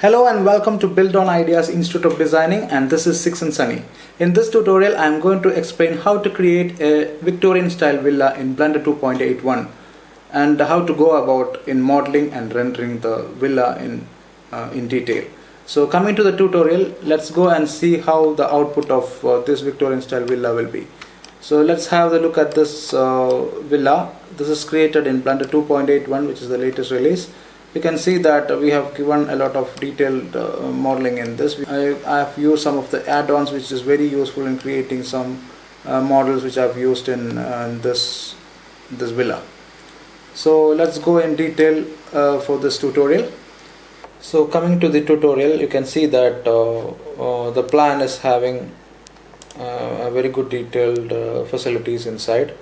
Hello and welcome to Buildon Ideas Institute of Designing, and this is Six and Sunny. In this tutorial I am going to explain how to create a Victorian style villa in Blender 2.81 and how to go about in modeling and rendering the villa in detail. So coming to the tutorial, let's go and see how the output of this Victorian style villa will be. So let's have a look at this villa. This is created in Blender 2.81, which is the latest release. You can see that we have given a lot of detailed modeling in this. I have used some of the add-ons, which is very useful in creating some models which I've used in this villa. So let's go in detail for this tutorial. So coming to the tutorial, you can see that the plan is having a very good detailed facilities inside.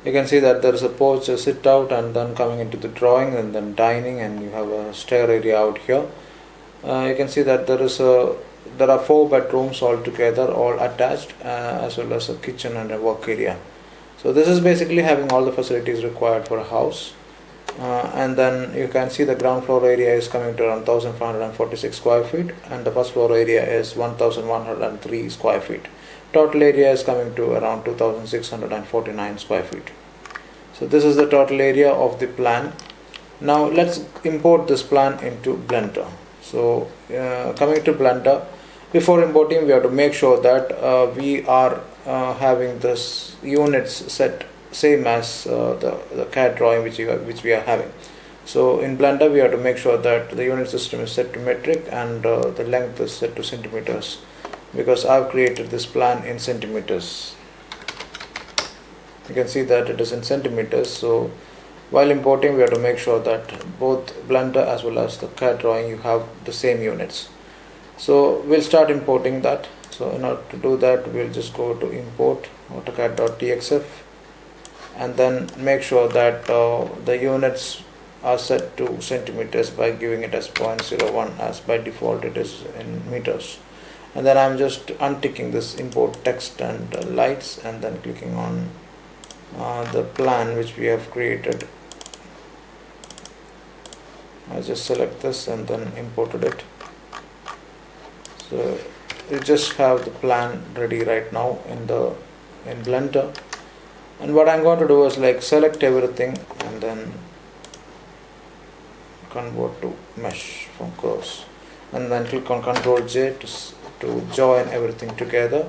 You can see that there is a porch, a sit out, and then coming into the drawing, and then dining, and you have a stair area out here. You can see that there are 4 bedrooms all together, all attached, as well as a kitchen and a work area. So this is basically having all the facilities required for a house. And then you can see the ground floor area is coming to around 1546 square feet, and the first floor area is 1103 square feet. Total area is coming to around 2649 square feet. So this is the total area of the plan. Now let's import this plan into Blender. So coming to Blender, before importing we have to make sure that we are having this units set same as the CAD drawing which we are having. So in Blender we have to make sure that the unit system is set to metric and the length is set to centimeters, because I've created this plan in centimeters. You can see that it is in centimeters. So while importing we have to make sure that both Blender as well as the CAD drawing you have the same units. So we'll start importing that. So in order to do that, we'll just go to import autocad.txf and then make sure that the units are set to centimeters by giving it as 0.01, as by default it is in meters. And then I'm just unticking this import text and lights, and then clicking on the plan which we have created. I just select this and then imported it. So you just have the plan ready right now in Blender. And what I'm going to do is select everything and then convert to mesh from curves, and then click on Ctrl J to join everything together.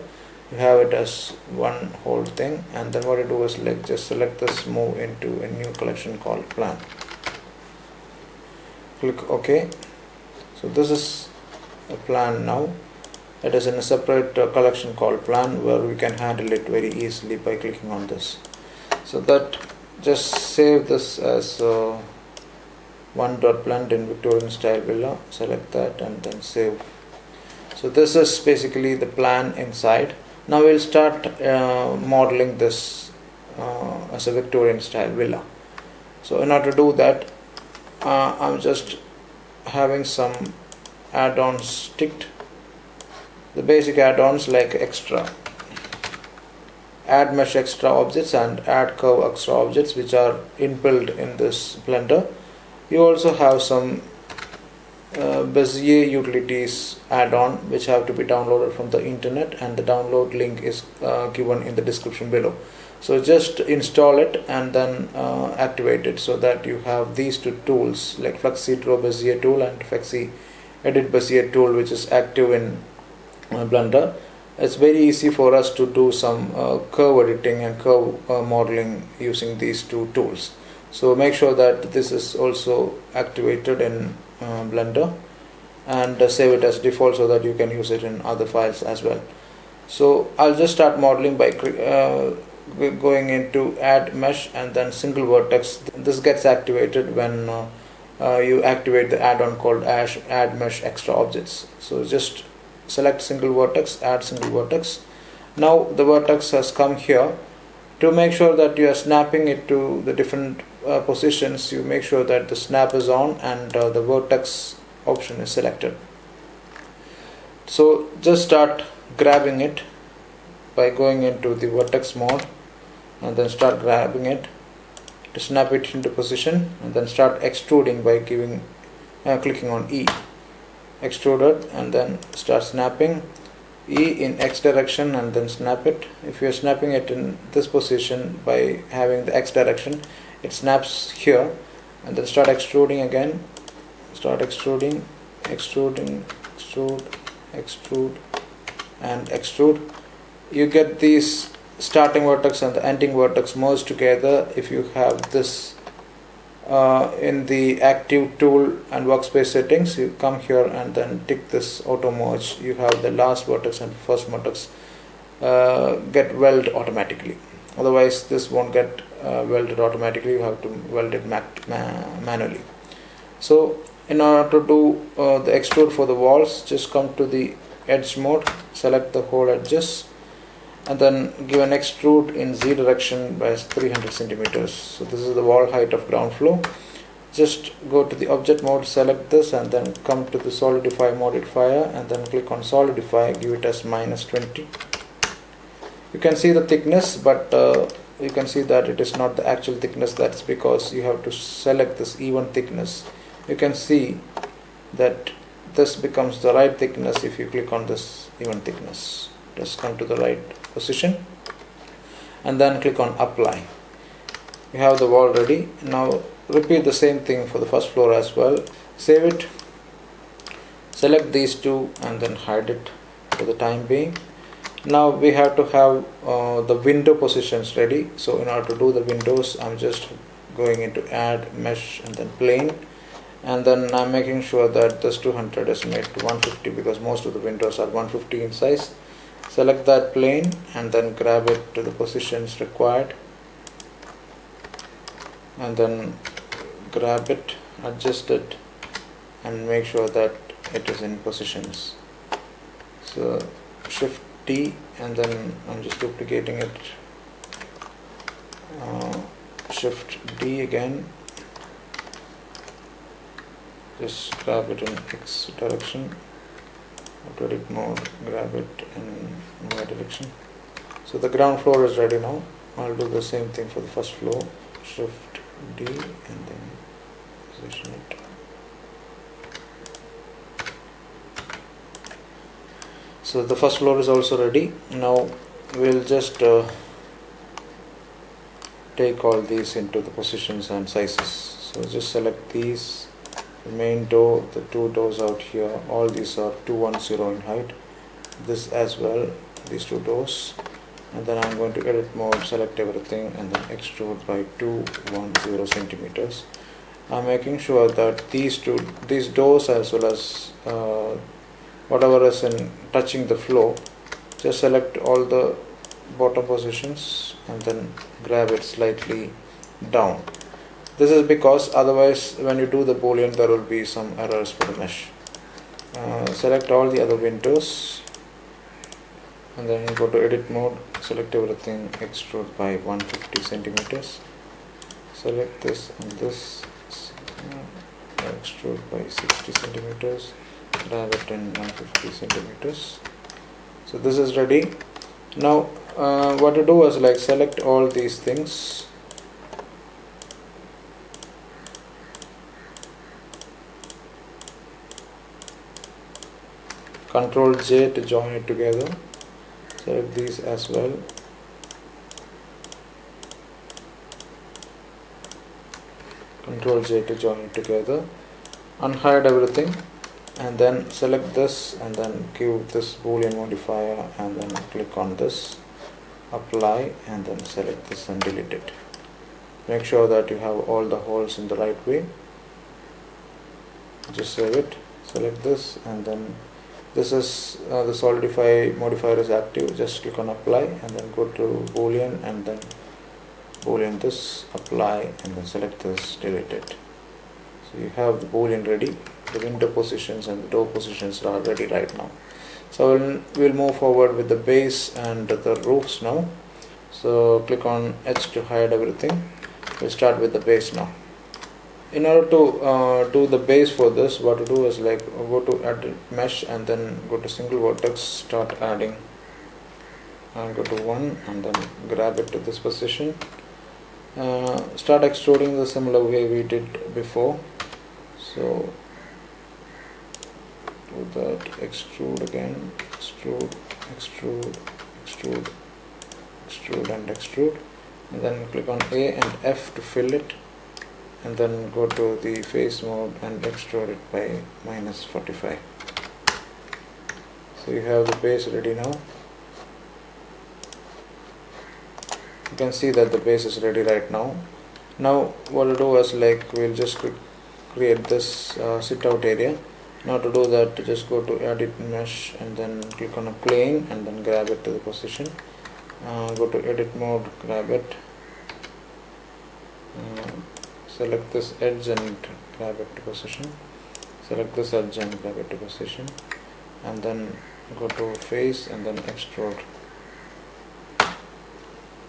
You have it as one whole thing, and then what you do is just select this, move into a new collection called plan, click OK. So this is a plan now. It is in a separate collection called plan, where we can handle it very easily by clicking on this. So that, just save this as one.blend in Victorian style villa, select that and then save. So this is basically the plan inside. Now we'll start modeling this as a Victorian style villa. So in order to do that, I'm just having some add-ons ticked. The basic add-ons like extra, add mesh extra objects and add curve extra objects, which are inbuilt in this Blender. You also have some Bezier utilities add-on which have to be downloaded from the internet, and the download link is given in the description below. So just install it and then activate it, so that you have these two tools like Flexi Draw Bezier tool and Flexi Edit Bezier tool, which is active in Blender. It's very easy for us to do some curve editing and curve modeling using these two tools. So make sure that this is also activated in Blender, and save it as default so that you can use it in other files as well. So I'll just start modeling by going into add mesh and then single vertex. This gets activated when you activate the add-on called add mesh extra objects. So just select single vertex, add single vertex. Now the vertex has come here. To make sure that you are snapping it to the different positions, you make sure that the snap is on and the vertex option is selected. So just start grabbing it by going into the vertex mode, and then start grabbing it to snap it into position, and then start extruding by clicking on E. extruded, and then start snapping. E in X direction and then snap it. If you're snapping it in this position by having the X direction, it snaps here, and then start extruding again. Start extruding, extruding, extrude, extrude, and extrude. You get these starting vertex and the ending vertex merged together if you have this in the active tool and workspace settings. You come here and then tick this auto merge. You have the last vertex and first vertex get welded automatically. Otherwise this won't get welded automatically. You have to weld it manually. So in order to do the extrude for the walls, just come to the edge mode, select the whole edges, and then give an extrude in Z direction by 300 centimeters. So this is the wall height of ground floor. Just go to the object mode, select this, and then come to the solidify modifier, and then click on solidify, give it as -20. You can see the thickness, but you can see that it is not the actual thickness. That's because you have to select this even thickness. You can see that this becomes the right thickness if you click on this even thickness. Just come to the right position and then click on apply. You have the wall ready. Now repeat the same thing for the first floor as well. Save it, select these two, and then hide it for the time being. Now we have to have the window positions ready. So in order to do the windows, I'm just going into add, mesh, and then plane, and then I'm making sure that this 200 is made to 150 because most of the windows are 150 in size. Select that plane and then grab it to the positions required, and then grab it, adjust it, and make sure that it is in positions. So shift D, and then I'm just duplicating it, shift D again, just grab it in X direction, edit mode, grab it in Y direction. So the ground floor is ready now. I'll do the same thing for the first floor, shift D, and then position it. So the first floor is also ready. Now we'll just take all these into the positions and sizes. So just select these, the main door, the two doors out here, all these are 210 in height, this as well, these two doors, and then I'm going to edit mode, select everything, and then extrude by 210 centimeters. I'm making sure that these doors as well as whatever is in touching the floor, just select all the bottom positions and then grab it slightly down. This is because otherwise when you do the boolean there will be some errors for the mesh. Select all the other windows and then go to edit mode, select everything, extrude by 150 centimeters. Select this and this, extrude by 60 centimeters. Grab it in 150 centimeters. So this is ready. Now what to do is like select all these things, Control J to join it together, select these as well, Control J to join it together, unhide everything, and then select this and then give this boolean modifier and then click on this, apply, and then select this and delete it. Make sure that you have all the holes in the right way. Just save it, select this, and then this is the solidify modifier is active. Just click on apply and then go to boolean and then boolean this, apply, and then select this, delete it. So you have the boolean ready. The window positions and the door positions are ready right now. So we'll move forward with the base and the roofs now. So click on H to hide everything. We'll start with the base now. In order to do the base for this, what to do is like go to add mesh and then go to single vertex, start adding, and go to 1 and then grab it to this position. Start extruding the similar way we did before. So do that, extrude again, extrude, extrude, extrude, extrude and extrude, and then click on A and F to fill it, and then go to the face mode and extrude it by -45. So you have the base ready now. You can see that the base is ready right now. Now what to do is like we'll just create this sit out area. Now to do that, just go to edit mesh and then click on a plane and then grab it to the position. Go to edit mode, grab it, select this edge and grab it to position, select this edge and grab it to position, and then go to face and then extrude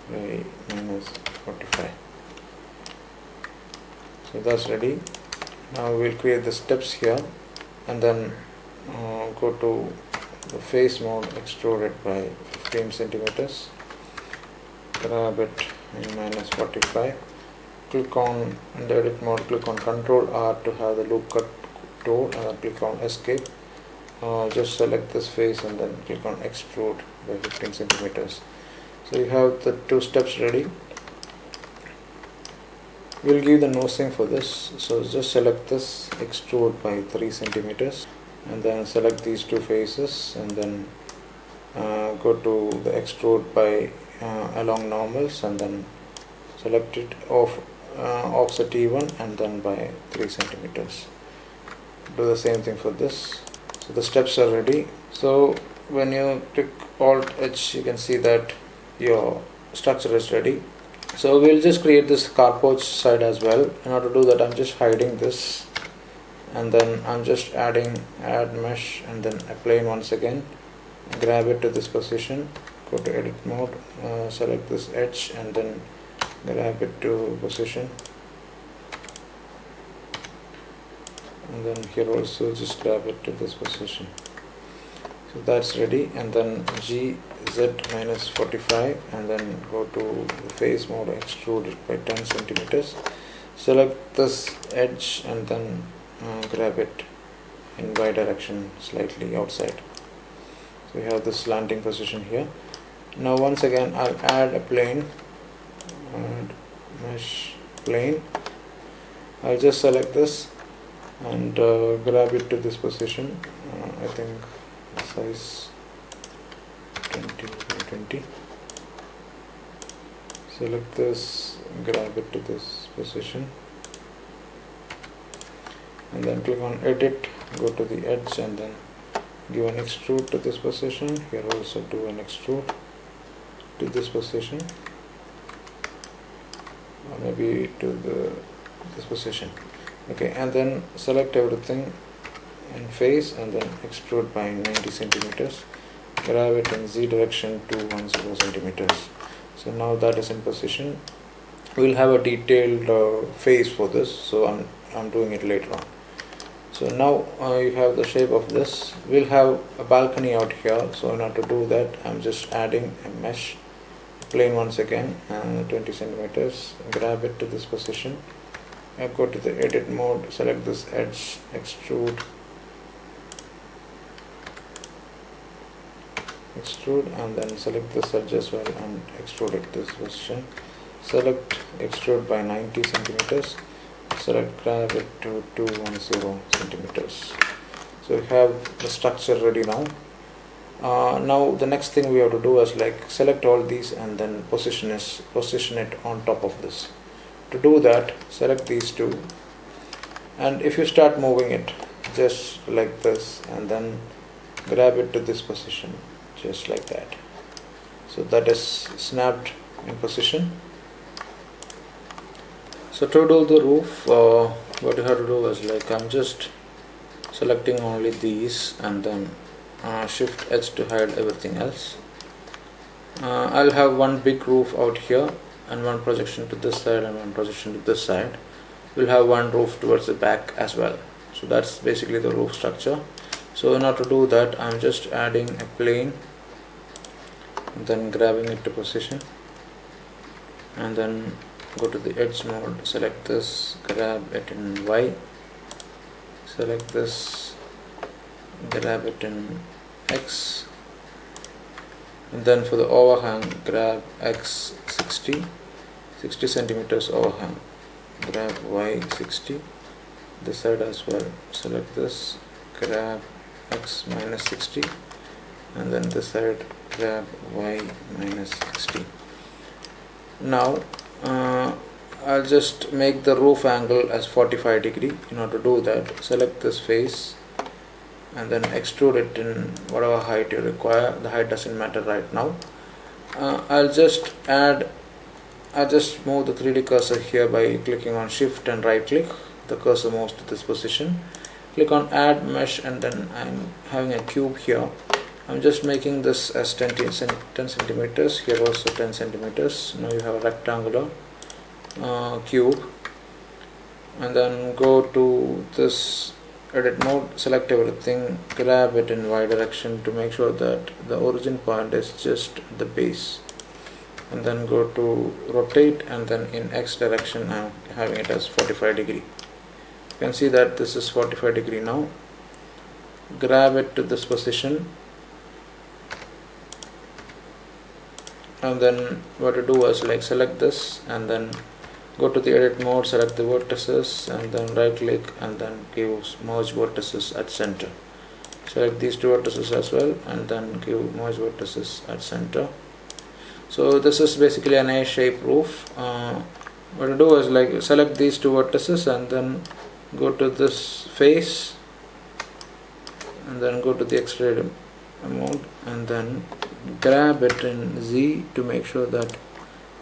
by -45. So that's ready. Now we'll create the steps here and then go to the face mode, extrude it by 15 centimeters, grab it in -45, click on in the edit mode, click on Ctrl R to have the loop cut tool, and then click on escape. Just select this face and then click on extrude by 15 centimeters. So you have the two steps ready. We'll give the nosing for this, so just select this, extrude by 3 centimeters, and then select these two faces and then go to the extrude by along normals and then select it offset even and then by 3 centimeters. Do the same thing for this. So the steps are ready. So when you click Alt H, you can see that your structure is ready. So we'll just create this carport side as well. In order to do that, I'm just hiding this and then I'm just adding add mesh and then a plane once again, grab it to this position, go to edit mode, select this edge and then grab it to position, and then here also just grab it to this position. So that's ready, and then G Z -45 and then go to the face mode, extrude it by 10 centimeters, select this edge and then grab it in Y direction slightly outside. So we have this slanting position here. Now once again I'll add a plane, add mesh plane. I'll just select this and grab it to this position. I think size 20 by 20. Select this, grab it to this position, and then click on edit, go to the edge and then give an extrude to this position. Here also do an extrude to this position, or maybe to this position. Okay, and then select everything in face and then extrude by 90 centimeters, grab it in Z direction to 10 centimeters. So now that is in position. We'll have a detailed face for this, so I'm doing it later on. So now you have the shape of this. We'll have a balcony out here, so in order to do that, I'm just adding a mesh plane once again, 20 centimeters, grab it to this position, go to the edit mode, select this edge, extrude, and then select this edge as well and extrude it to this position. Select extrude by 90 centimeters, select grab it to 210 centimeters. So we have the structure ready now. Now the next thing we have to do is like select all these and then position it on top of this. To do that, select these two, and if you start moving it just like this and then grab it to this position just like that. So that is snapped in position. So to do the roof, what you have to do is like I'm just selecting only these and then shift H to hide everything else. I'll have one big roof out here and one projection to this side and one projection to this side. We'll have one roof towards the back as well. So that's basically the roof structure. So in order to do that, I'm just adding a plane and then grabbing it to position, and then go to the edge mode, select this, grab it in Y, select this, grab it in X, and then for the overhang grab X 60 centimeters overhang, grab Y 60, this side as well, select this, grab X minus 60, and then this side grab Y minus 60. Now I'll just make the roof angle as 45 degree. In order to do that, select this face and then extrude it in whatever height you require. The height doesn't matter right now. I'll just move the 3D cursor here by clicking on shift and right click. The cursor moves to this position. Click on add mesh, and then I'm having a cube here. I'm just making this as 10 centimeters, here also 10 centimeters. Now you have a rectangular cube, and then go to this edit mode, select everything, grab it in Y direction to make sure that the origin point is just the base, and then go to rotate, and then in X direction I'm having it as 45 degree. You can see that this is 45 degree now. Grab it to this position, and then what to do is like select this and then go to the edit mode, select the vertices, and then right click and then give merge vertices at center. Select these two vertices as well and then give merge vertices at center. So this is basically an A-shaped roof. What to do is like select these two vertices and then go to this face and then go to the X-ray mode and then grab it in Z to make sure that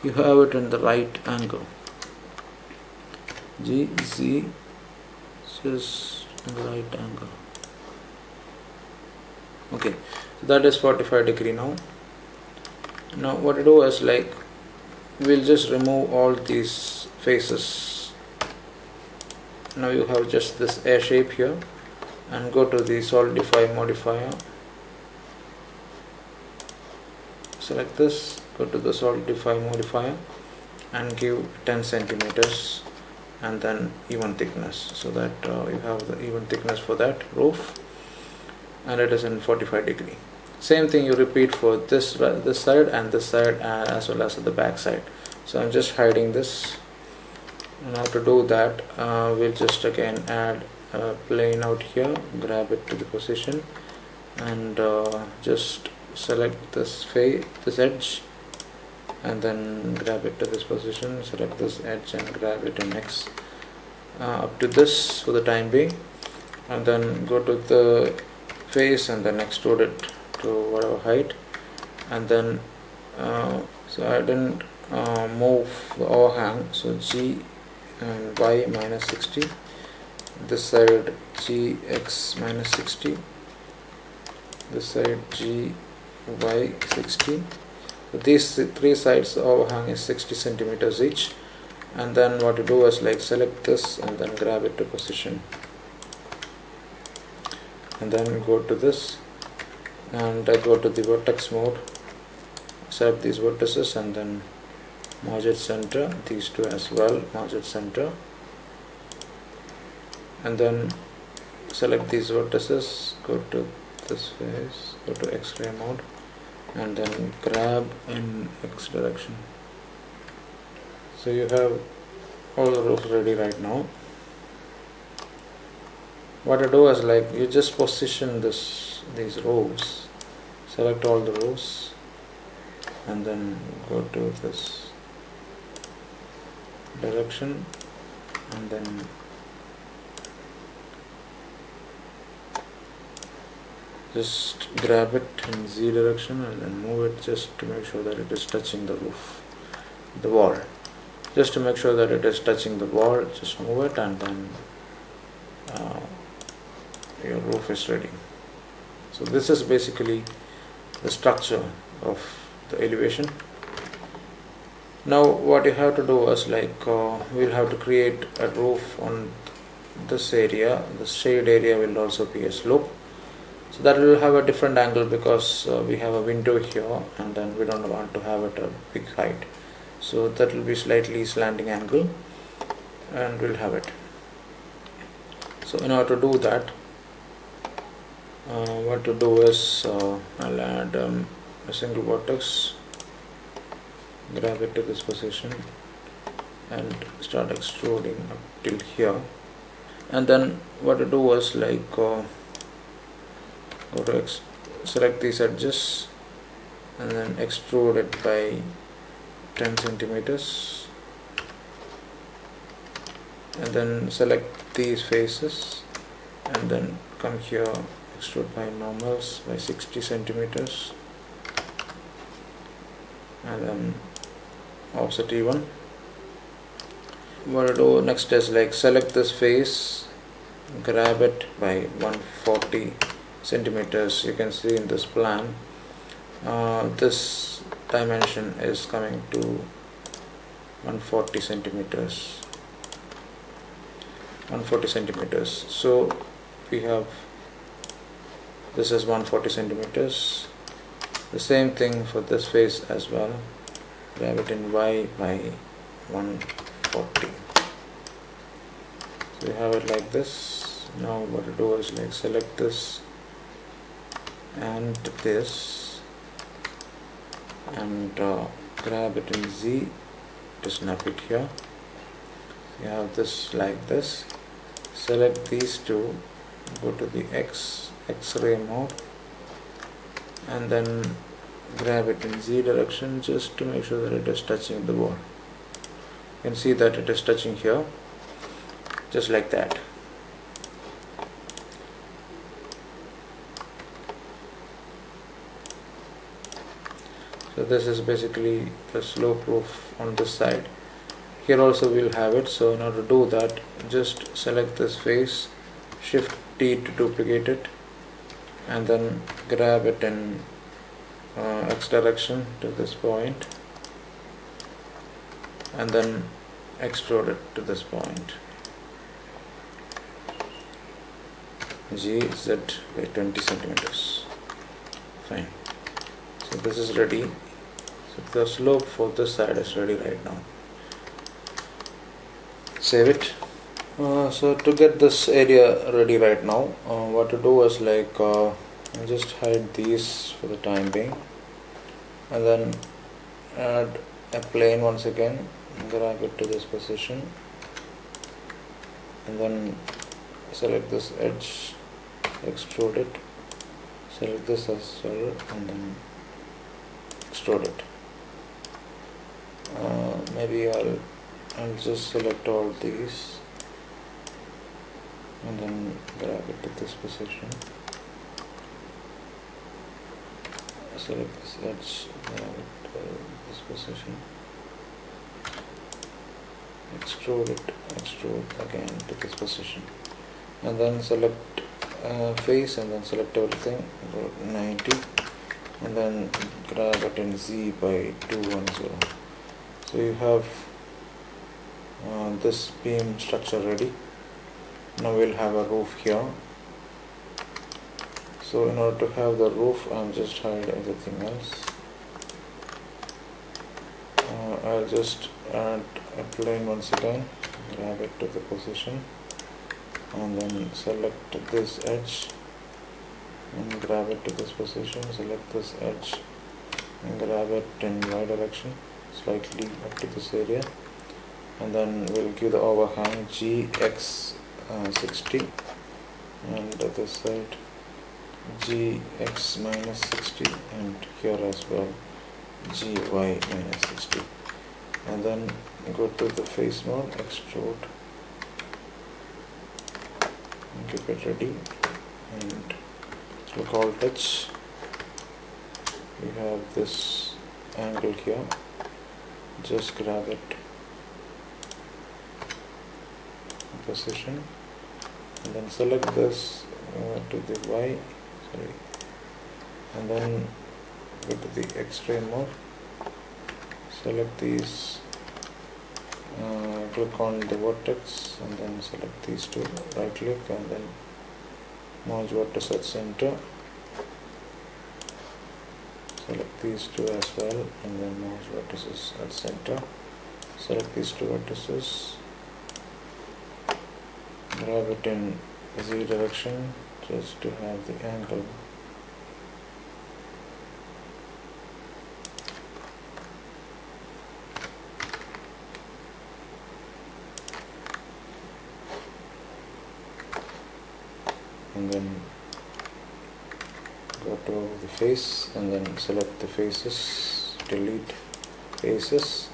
you have it in the right angle. Z just in the right angle. Okay, so that is 45 degree now. Now what to do is like we'll just remove all these faces. Now you have just this A shape here, and go to the solidify modifier, select this, go to the solidify modifier and give 10 centimeters and then even thickness, so that you have the even thickness for that roof, and it is in 45 degree. Same thing you repeat for this side and this side as well as the back side. So I'm just hiding this. Now to do that, we'll just again add a plane out here, grab it to the position, and just select this edge, and then grab it to this position, select this edge and grab it in X up to this for the time being, and then go to the face and then extrude it to whatever height, and then so I didn't move the overhang, so G and Y minus 60, this side G X minus 60, this side G Y 60. So these three sides the overhang is 60 centimeters each, and then what to do is like select this and then grab it to position, and then go to this and go to the vertex mode, select these vertices and then merge at center, these two as well, merge at center, and then select these vertices, go to this face, go to X-ray mode and then grab in X direction. So you have all the rows ready right now. What I do is like you just position these rows, select all the rows and then go to this direction and then just grab it in Z direction and then move it just to make sure that it is touching the roof, the wall. Just to make sure that it is touching the wall, just move it and then your roof is ready. So this is basically the structure of the elevation. Now what you have to do is like we'll have to create a roof on this area. The shade area will also be a slope. So that will have a different angle because we have a window here and then we don't want to have it a big height. So that will be slightly slanting angle and we'll have it. So in order to do that, What to do is I'll add a single vertex, grab it to this position and start extruding up till here. And then what to do is like go to select these edges and then extrude it by 10 centimeters, and then select these faces and then come here, extrude by normals by 60 centimeters and then offset even. What I do next is like select this face, grab it by 140 centimeters. You can see in this plan this dimension is coming to 140 centimeters. So we have this is 140 centimeters. The same thing for this face as well. Grab it in Y by 140. So you have it like this. Now what to do is like select this and this and grab it in Z to snap it here. You have this like this. Select these two, go to the X-ray mode and then grab it in Z direction just to make sure that it is touching the wall. You can see that it is touching here, just like that. So this is basically the slope roof on this side. Here also we'll have it. So in order to do that, just select this face, shift T to duplicate it and then grab it in X direction to this point and then extrude it to this point. Z by 20 centimeters. Fine. So this is ready. So the slope for this side is ready right now. Save it. So to get this area ready right now, what to do is like just hide these for the time being and then add a plane once again, grab it to this position and then select this edge, extrude it, select this as well and then extrude it. Maybe I'll just select all these and then grab it to this position, select this edge, grab it to this position, extrude again to this position and then select face and then select everything, go 90 and then grab it in Z by 210. So you have this beam structure ready. Now we'll have a roof here. So in order to have the roof, I'll just hide everything else. I'll just add a plane once again, grab it to the position and then select this edge and grab it to this position, select this edge and grab it in Y direction slightly up to this area and then we'll give the overhang GX 60 and this side GX minus 60 and here as well GY minus 60 and then go to the face mode, extrude, keep it ready and look all touch. We have this angle here, just grab it, position and then select this to the Y, and then go to the X-ray mode, select these, click on the vertex and then select these two, right click and then merge vertex at center, select these two as well and then merge vertices at center, select these two vertices, grab it in Z direction, just to have the angle. And then go to the face and then select the faces, delete faces,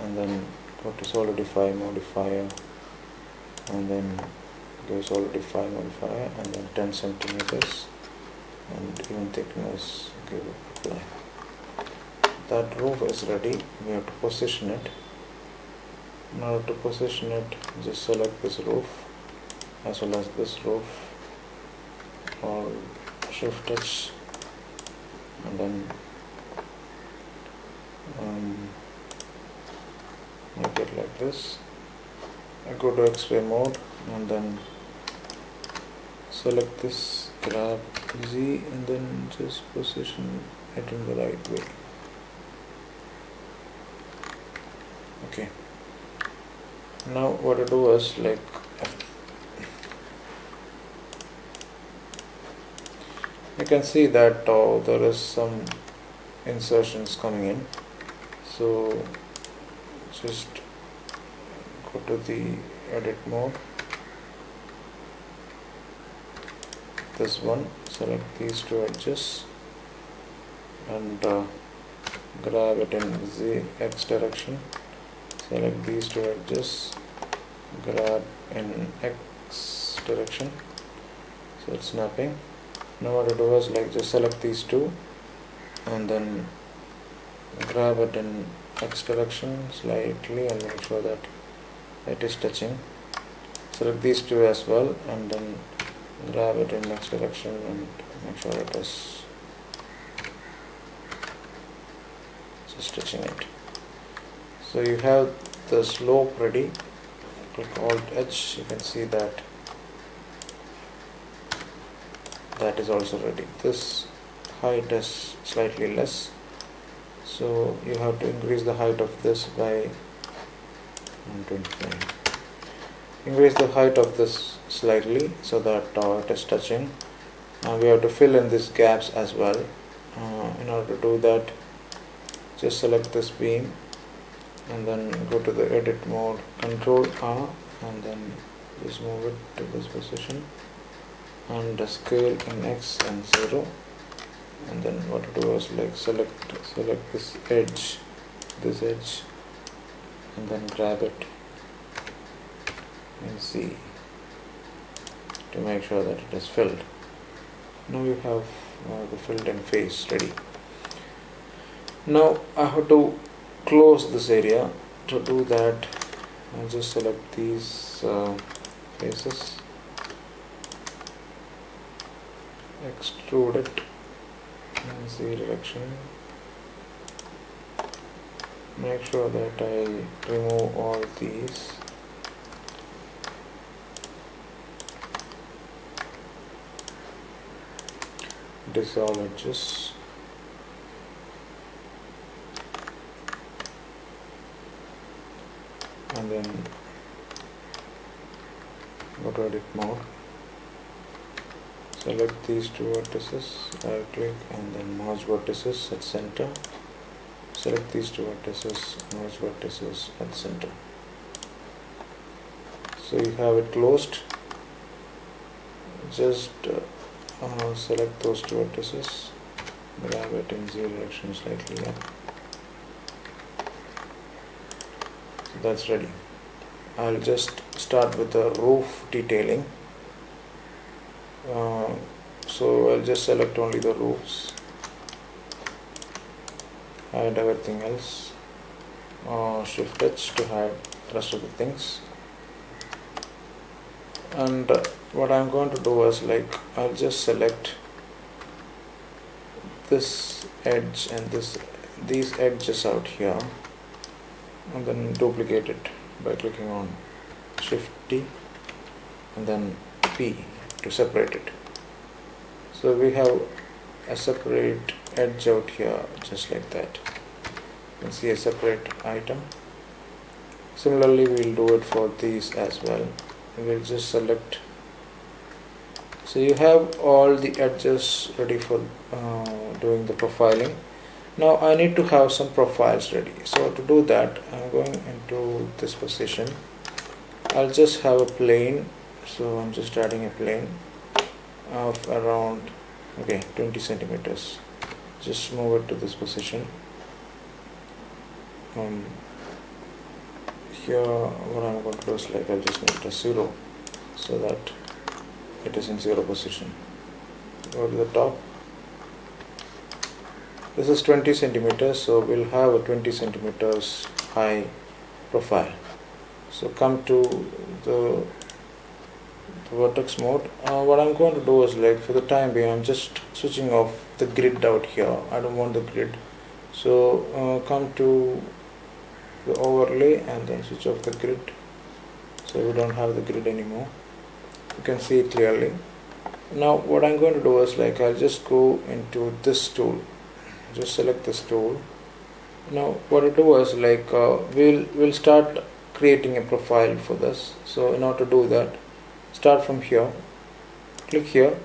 and then go to solidify modifier and then go solidify modifier and then 10 centimeters and even thickness, give apply. That roof is ready. We have to position it. In order to position it, just select this roof as well as this roof, or shift touch, and then make it like this. I go to X-ray mode and then select this, grab Z and then just position it in the right way. Okay. Now what I do is, like, you can see that there is some insertions coming in. So just go to the edit mode, this one, select these two edges and grab it in Z X direction, select these two edges, grab in X direction, so it's snapping. Now what I do is, like, just select these two and then grab it in X direction slightly and make sure that it is touching. Select these two as well and then grab it in X direction and make sure it is just touching it. So you have the slope ready. Click Alt H, you can see that that is also ready. This height is slightly less, so you have to increase the height of this by 125. Increase the height of this slightly so that it is touching. We have to fill in these gaps as well. In order to do that, just select this beam and then go to the edit mode, Control R, and then just move it to this position and scale in X and 0. And then what to do is, like, select this edge, and then grab it and C to make sure that it is filled. Now you have the filled in face ready. Now I have to close this area. To do that, I'll just select these faces, extrude it in Z direction, make sure that I remove all these, dissolve edges, and then go to edit mode, select these two vertices, right click and then merge vertices at center, select these two vertices, merge vertices at center. So you have it closed. Just select those two vertices, grab it in Z direction slightly up. So that's ready. I'll just start with the roof detailing. So I'll just select only the roofs, hide everything else, shift H to hide the rest of the things. And what I'm going to do is, like, I'll just select this edge and these edges out here and then duplicate it by clicking on Shift T and then P to separate it. So we have a separate edge out here, just like that. You can see a separate item. Similarly, we'll do it for these as well. We'll just select So you have all the edges ready for doing the profiling. Now I need to have some profiles ready. So to do that, I'm going into this position. I'll just have a plane. So I'm just adding a plane of around 20 centimeters. Just move it to this position. Here what I'm going to do is like I'll just make it a 0 so that it is in 0 position. Go to the top. This is 20 centimeters, so we'll have a 20 centimeters high profile. So come to the vertex mode. What I'm going to do is like for the time being I'm just switching off the grid out here. I don't want the grid, so come to the overlay and then switch off the grid, so we don't have the grid anymore. You can see it clearly. Now what I'm going to do is like I'll just go into this tool, just select this tool. Now what I do is like we'll start creating a profile for this. So in order to do that, start from here, click here.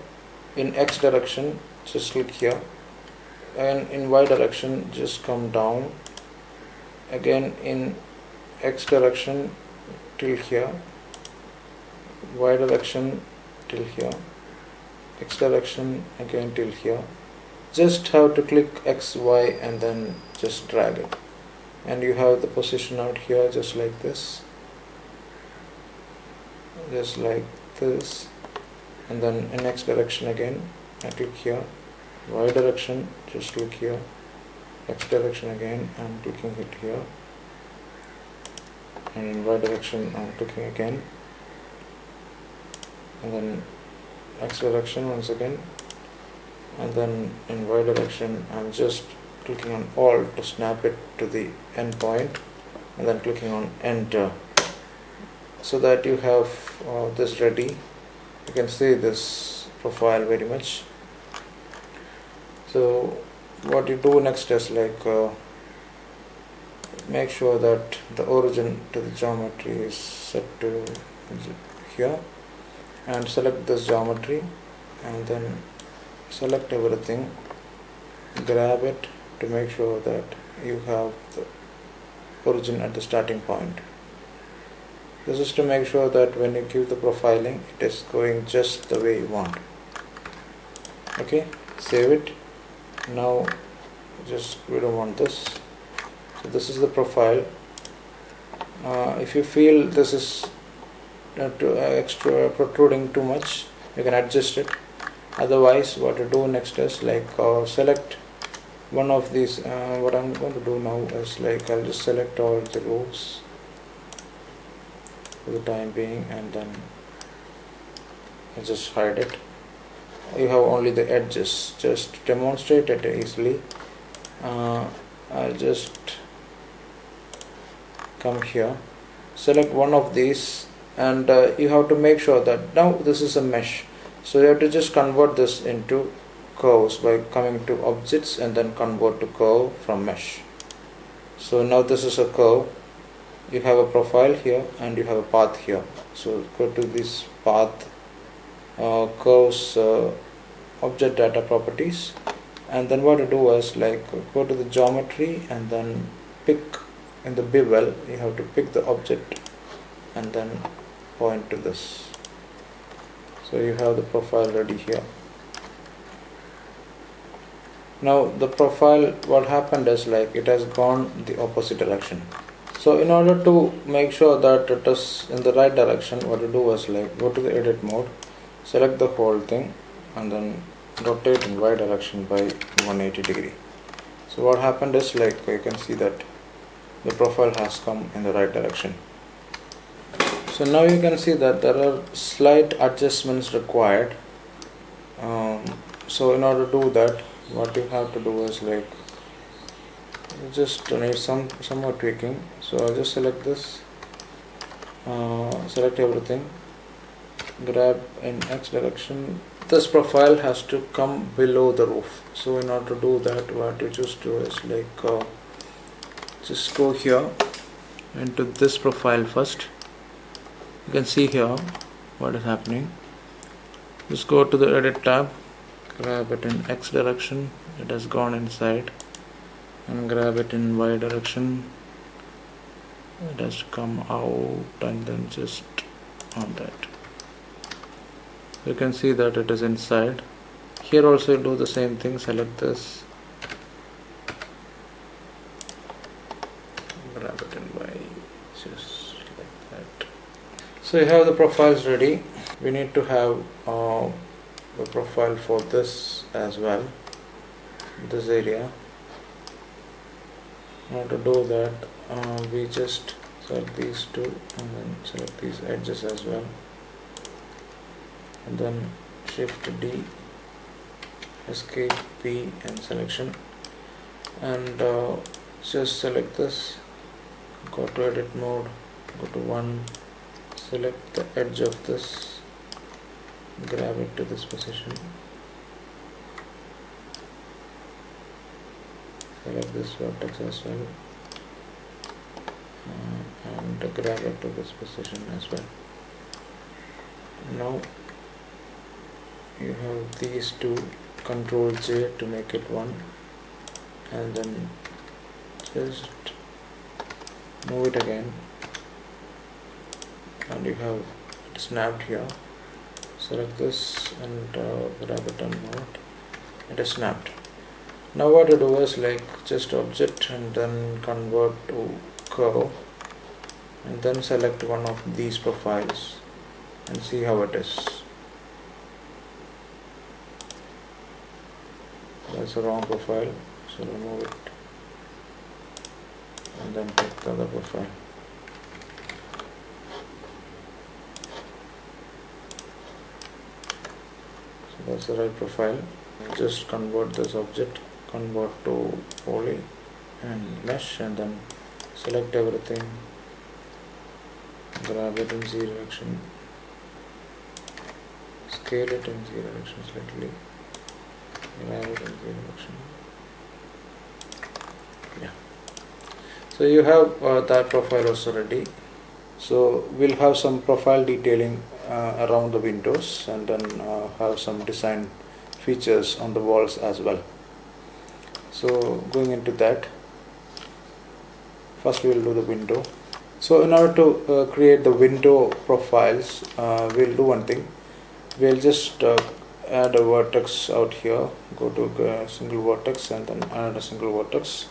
In X direction just click here, and in Y direction just come down. Again in X direction till here, Y direction till here, X direction again till here. Just have to click X, Y and then just drag it, and you have the position out here just like this, and then in X direction again I click here, Y direction just click here, X direction again I'm clicking it here, and in Y direction I'm clicking again, and then X direction once again, and then in Y direction I'm just clicking on Alt to snap it to the end point, and then clicking on Enter, so that you have this ready. You can see this profile very much. So what you do next is like make sure that the origin to the geometry is set to here, and select this geometry and then select everything, grab it to make sure that you have the origin at the starting point. This is to make sure that when you give the profiling it is going just the way you want. Okay, save it. Now we don't want this, so this is the profile. If you feel this is extra protruding too much, you can adjust it. Otherwise what you do next is like select one of these. What I'm going to do now is like I'll just select all the rows for the time being, and then I'll just hide it. You have only the edges. Just to demonstrate it easily, I'll just come here, select one of these, and you have to make sure that now this is a mesh, so you have to just convert this into curves by coming to objects and then convert to curve from mesh. So now this is a curve. You have a profile here and you have a path here, so go to this path, curves, object data properties, and then what to do is like go to the geometry and then pick in the bevel. You have to pick the object and then point to this, so you have the profile ready here. Now the profile, what happened is like it has gone the opposite direction. So in order to make sure that it is in the right direction, what you do is like go to the edit mode, select the whole thing and then rotate in Y direction by 180 degree. So what happened is like you can see that the profile has come in the right direction. So now you can see that there are slight adjustments required. So in order to do that, what you have to do is like you just need some more tweaking. So I'll just select this, select everything, grab in X direction. This profile has to come below the roof. So in order to do that, what you just do is like just go here into this profile first. You can see here what is happening. Just go to the edit tab, grab it in X direction, it has gone inside, and grab it in Y direction, it has come out, and then just on that. You can see that it is inside. Here also do the same thing, select this, grab it in Y, just like that. So you have the profiles ready. We need to have the profile for this as well, this area. Now to do that, we just select these two and then select these edges as well, and then shift D, escape P and selection, and just select this, go to edit mode, go to 1, select the edge of this, grab it to this position, select this vertex as well, and grab it to this position as well. Now you have these two, Control J to make it 1, and then just move it again, and you have it snapped here. Select this and grab it and move it. It is snapped. Now what to do is like just object and then convert to curve, and then select one of these profiles and see how it is. That's a wrong profile, so remove it and then take the other profile. So that's the right profile. Just convert this object, convert to poly and mesh, and then select everything, grab it in Z direction, scale it in Z direction slightly, grab it in Z direction. Yeah. So you have that profile also ready. So we'll have some profile detailing around the windows, and then have some design features on the walls as well. So going into that, first we will do the window. So in order to create the window profiles, we'll do one thing. We'll just add a vertex out here, go to single vertex and then add a single vertex,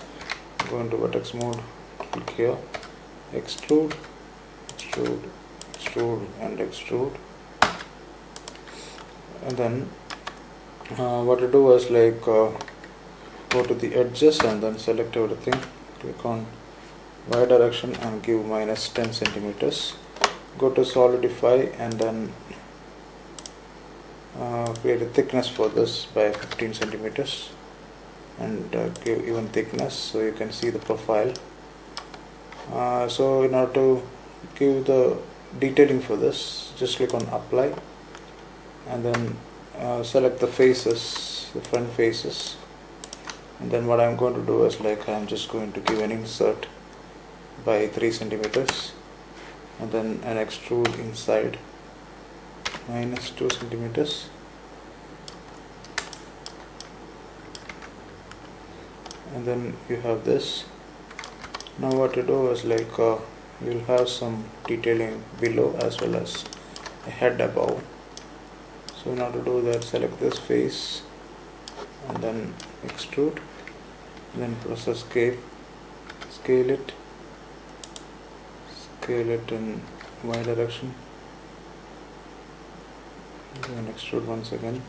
go into vertex mode, click here, extrude, extrude, extrude and extrude, and then what to do is like go to the edges and then select everything, click on Y direction and give minus 10 centimeters, go to solidify and then create a thickness for this by 15 centimeters and give even thickness so you can see the profile. So in order to give the detailing for this, just click on apply and then select the faces, the front faces, and then what I'm going to do is like I'm just going to give an insert by 3 centimeters and then an extrude inside minus 2 centimeters, and then you have this. Now what to do is like you'll have some detailing below as well as a head above. So in order to do that, select this face and then extrude, and then press escape, scale it in Y direction, and extrude once again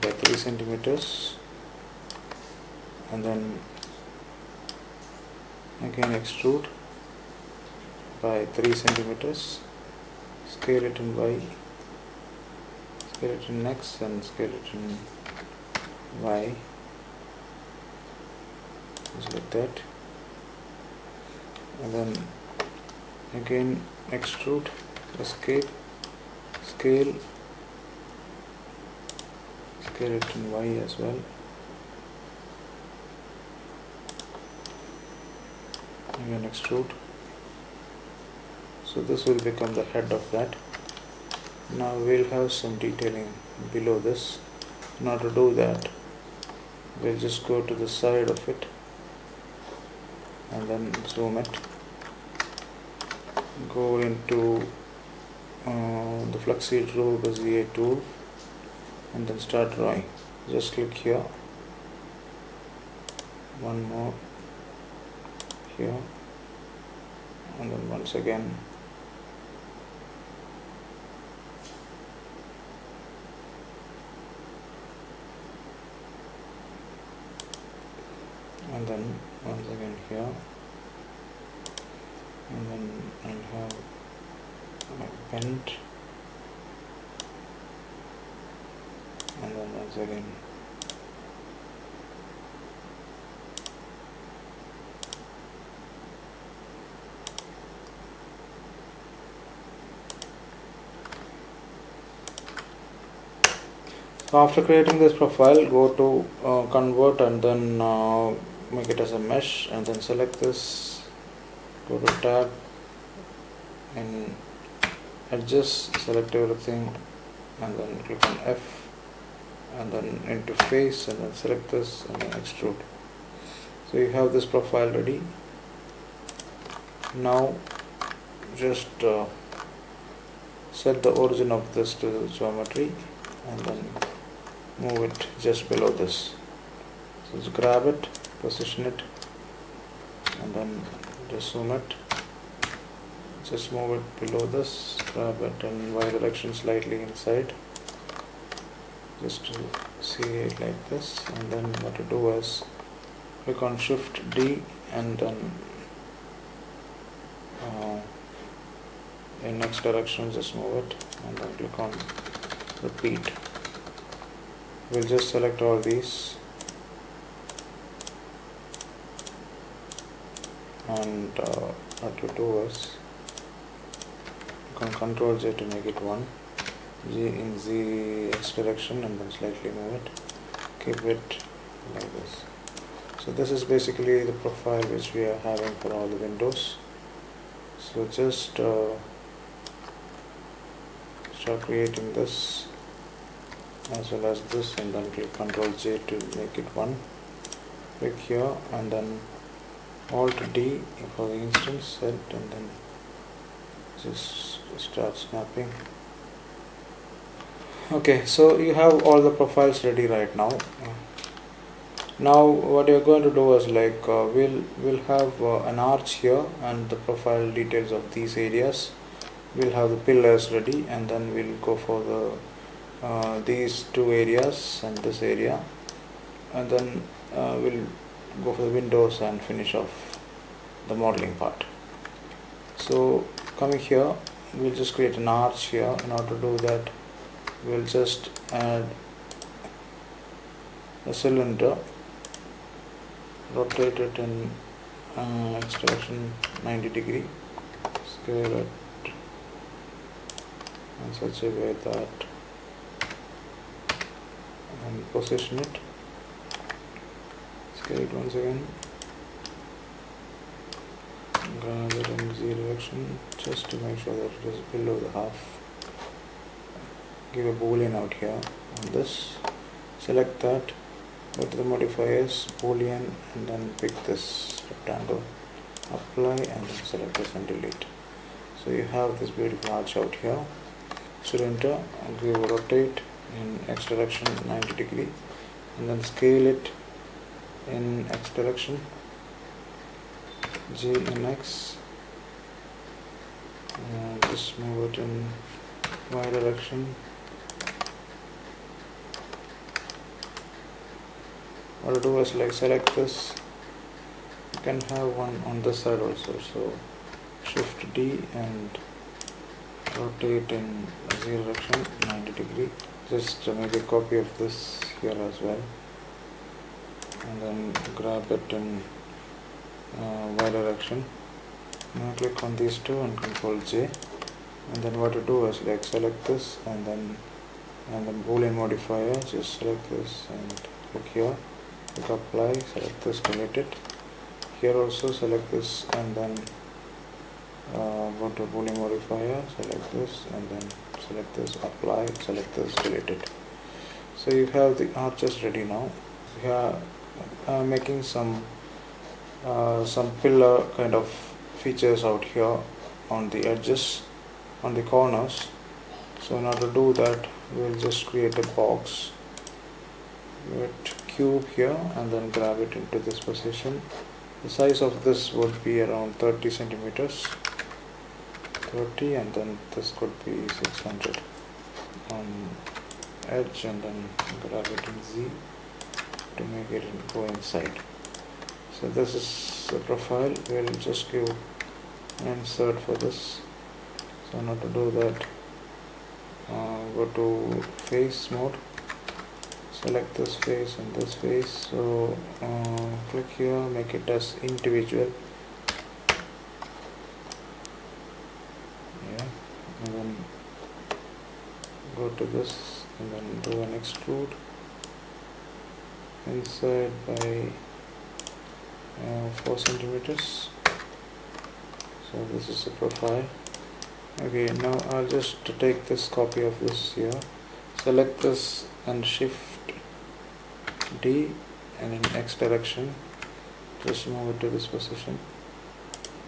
by 3 centimeters, and then again extrude by 3 centimeters, scale it in Y, scale it in X and scale it in Y, just like that, and then again extrude, escape, scale, scale it in Y as well, again extrude. So this will become the head of that. Now we'll have some detailing below this. In order to do that, we'll just go to the side of it and then zoom it, go into the Fluxeed tool, the ZA tool, and then start drawing. Just click here, one more here, and then once again, and then once again here, and then I'll have a bend, and then once again so after creating this profile, go to convert and then make it as a mesh, and then select this, go to tab and adjust, select everything, and then click on F, and then into face, and then select this and then extrude. So you have this profile ready. Now just set the origin of this to the geometry and then move it just below this. So just grab it, position it, and then just zoom it, just move it below this, grab it in Y direction slightly inside, just to see it like this. And then what to do is click on Shift D and then in next direction just move it, and then click on repeat. We'll just select all these and what to do is you can Control J to make it 1, G in Z X direction, and then slightly move it, keep it like this. So this is basically the profile which we are having for all the windows. So just start creating this as well as this, and then click Ctrl J to make it 1. Click here and then Alt D for the instance set, and then just start snapping. Okay, so you have all the profiles ready right now. Now what you're going to do is like we'll have an arch here and the profile details of these areas. We'll have the pillars ready, and then we'll go for the these two areas and this area, and then we'll go for the windows and finish off the modeling part. So coming here, we'll just create an arch here. In order to do that, we'll just add a cylinder, rotate it in X direction 90 degree, scale it in such a way that and position it, scale it once again, grab it in Z direction just to make sure that it is below the half. Give a boolean out here on this, select that, go to the modifiers, boolean, and then pick this rectangle, apply, and then select this and delete. So you have this beautiful arch out here. Cylinder, and we will rotate in X direction 90 degree, and then scale it in X direction, J in X, and just move it in Y direction. What to do is like select this, you can have one on this side also, so Shift D and rotate in Z direction 90 degree, just make a copy of this here as well, and then grab it in Y direction. Now click on these two and Control J, and then what to do is like select this and then boolean modifier, just select this and click here, click apply, select this, delete it. Here also select this and then go to boolean modifier, select this and then select this, apply, select this, delete it. So you have the arches ready now. We are making some pillar kind of features out here on the edges, on the corners. So in order to do that, we'll just create a box with cube here and then grab it into this position. The size of this would be around 30 centimeters, 30, and then this could be 600 on edge, and then grab it in Z to make it go inside. So this is the profile. We'll just give an insert for this. So now to do that, go to face mode, select this face and this face. So click here, make it as individual, yeah, and then go to this and then do an extrude inside by 4 centimeters. So this is the profile. Okay, now I'll just take this copy of this here, select this and shift D, and in X direction just move it to this position.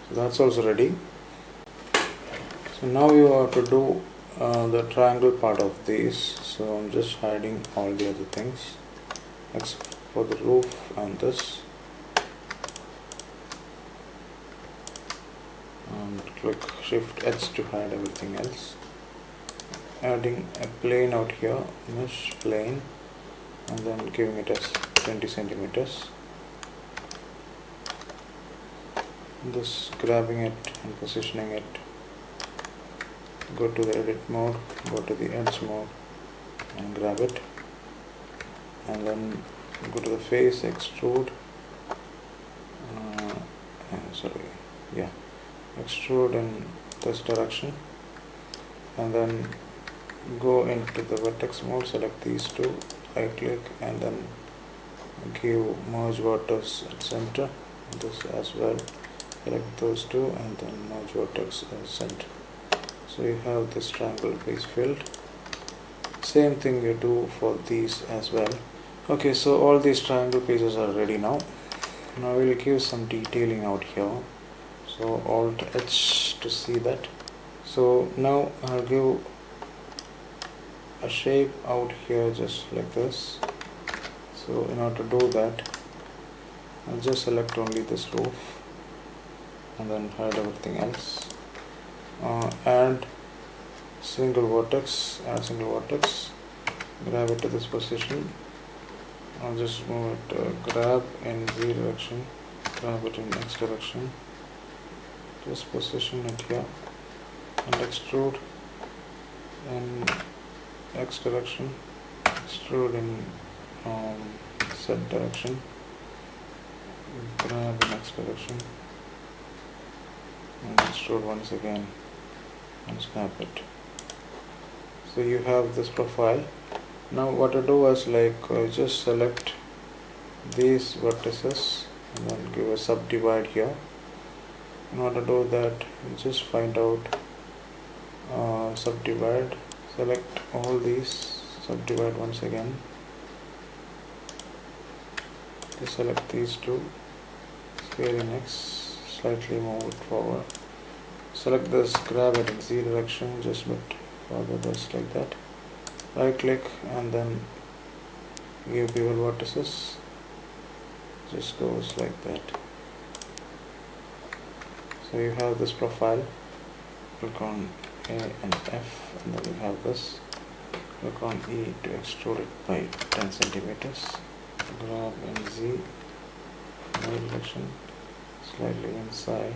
So that's also ready. So now you have to do the triangle part of these. So I'm just hiding all the other things except for the roof and this, and click shift H to hide everything else. Adding a plane out here, mesh plane, and then giving it as 20 centimeters. This, grabbing it and positioning it, go to the edit mode, go to the edge mode and grab it, and then go to the face, extrude, extrude in this direction, and then go into the vertex mode, select these two, right click, and then give merge vertex at center, this as well, select those two and then merge vertex at center. So you have this triangle piece filled. Same thing you do for these as well. Okay, so all these triangle pieces are ready now. Now we'll give some detailing out here. So Alt H to see that. So now I'll give a shape out here just like this. So in order to do that, I'll just select only this roof and then hide everything else. Add single vertex, grab it to this position. I'll just move it, grab in Z direction, grab it in X direction, just position it here, and extrude in X direction, extrude in Z direction, grab in X direction, and extrude once again and snap it. So you have this profile. Now what to do is just select these vertices and then give a subdivide here. In order to do that, just find out subdivide, select all these, subdivide once again, just select these two, scale in X, slightly move it forward, select this, grab it in Z direction, just bit further, just like that, right click and then give bevel vertices, just goes like that. So you have this profile, click on A and F, and then you have this, click on E to extrude it by 10 centimeters, grab in Z, right direction, slightly inside,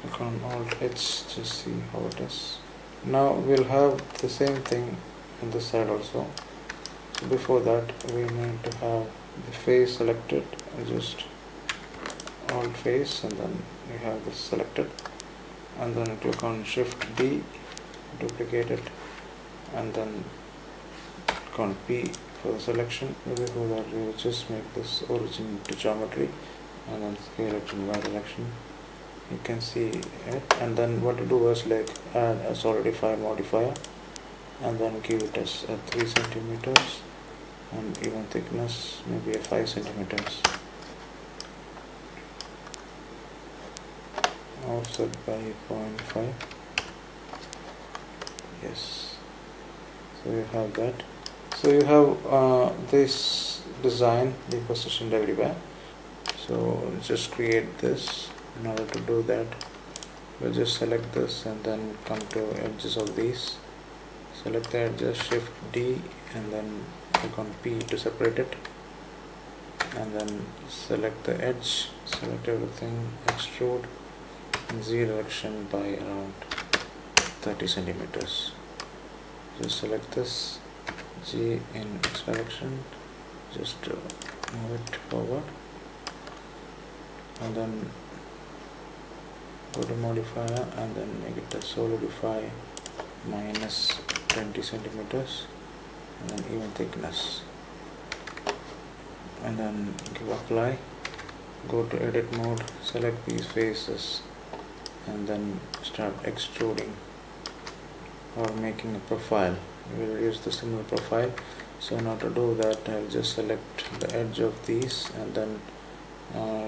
click on Alt H to see how it is. Now we'll have the same thing on this side also. So before that, we need to have the face selected, just Alt face, and then we have this selected, and then click on Shift D, duplicate it, and then click on P for the selection. Before that, we will just make this origin to geometry and then scale it in Y direction. You can see it, and then what to do is add a solidify modifier, and then give it as 3 centimeters, and even thickness maybe a 5 centimeters, offset by 0.5. Yes, so you have that. So you have this design be positioned everywhere. So just create this. In order to do that, we'll just select this and then come to edges of these, select the edges, shift D, and then click on P to separate it, and then select the edge, select everything, extrude in Z direction by around 30 centimeters. Just select this, G in X direction, just move it forward, and then go to modifier and then make it a solidify minus 20 centimeters, and then even thickness, and then give apply, go to edit mode, select these faces, and then start extruding or making a profile. We will use the similar profile. So in order to do that, I'll just select the edge of these and then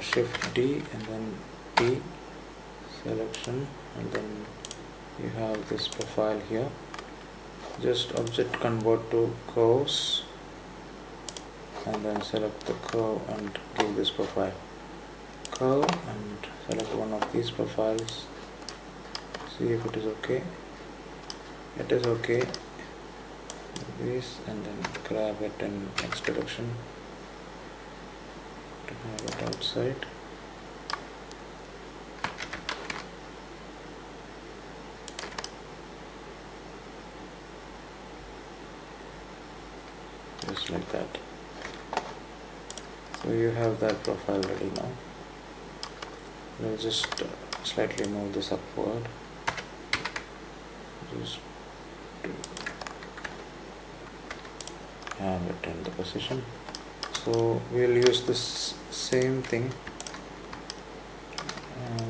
shift D and then P selection, and then you have this profile here. Just object convert to curves and then select the curve and give this profile curve, and select one of these profiles, see if it is okay. It is okay. This, and then grab it in X direction to have it outside. Just like that. So you have that profile ready now. We'll just slightly move this upward. Just to have it in the position. So we'll use this same thing.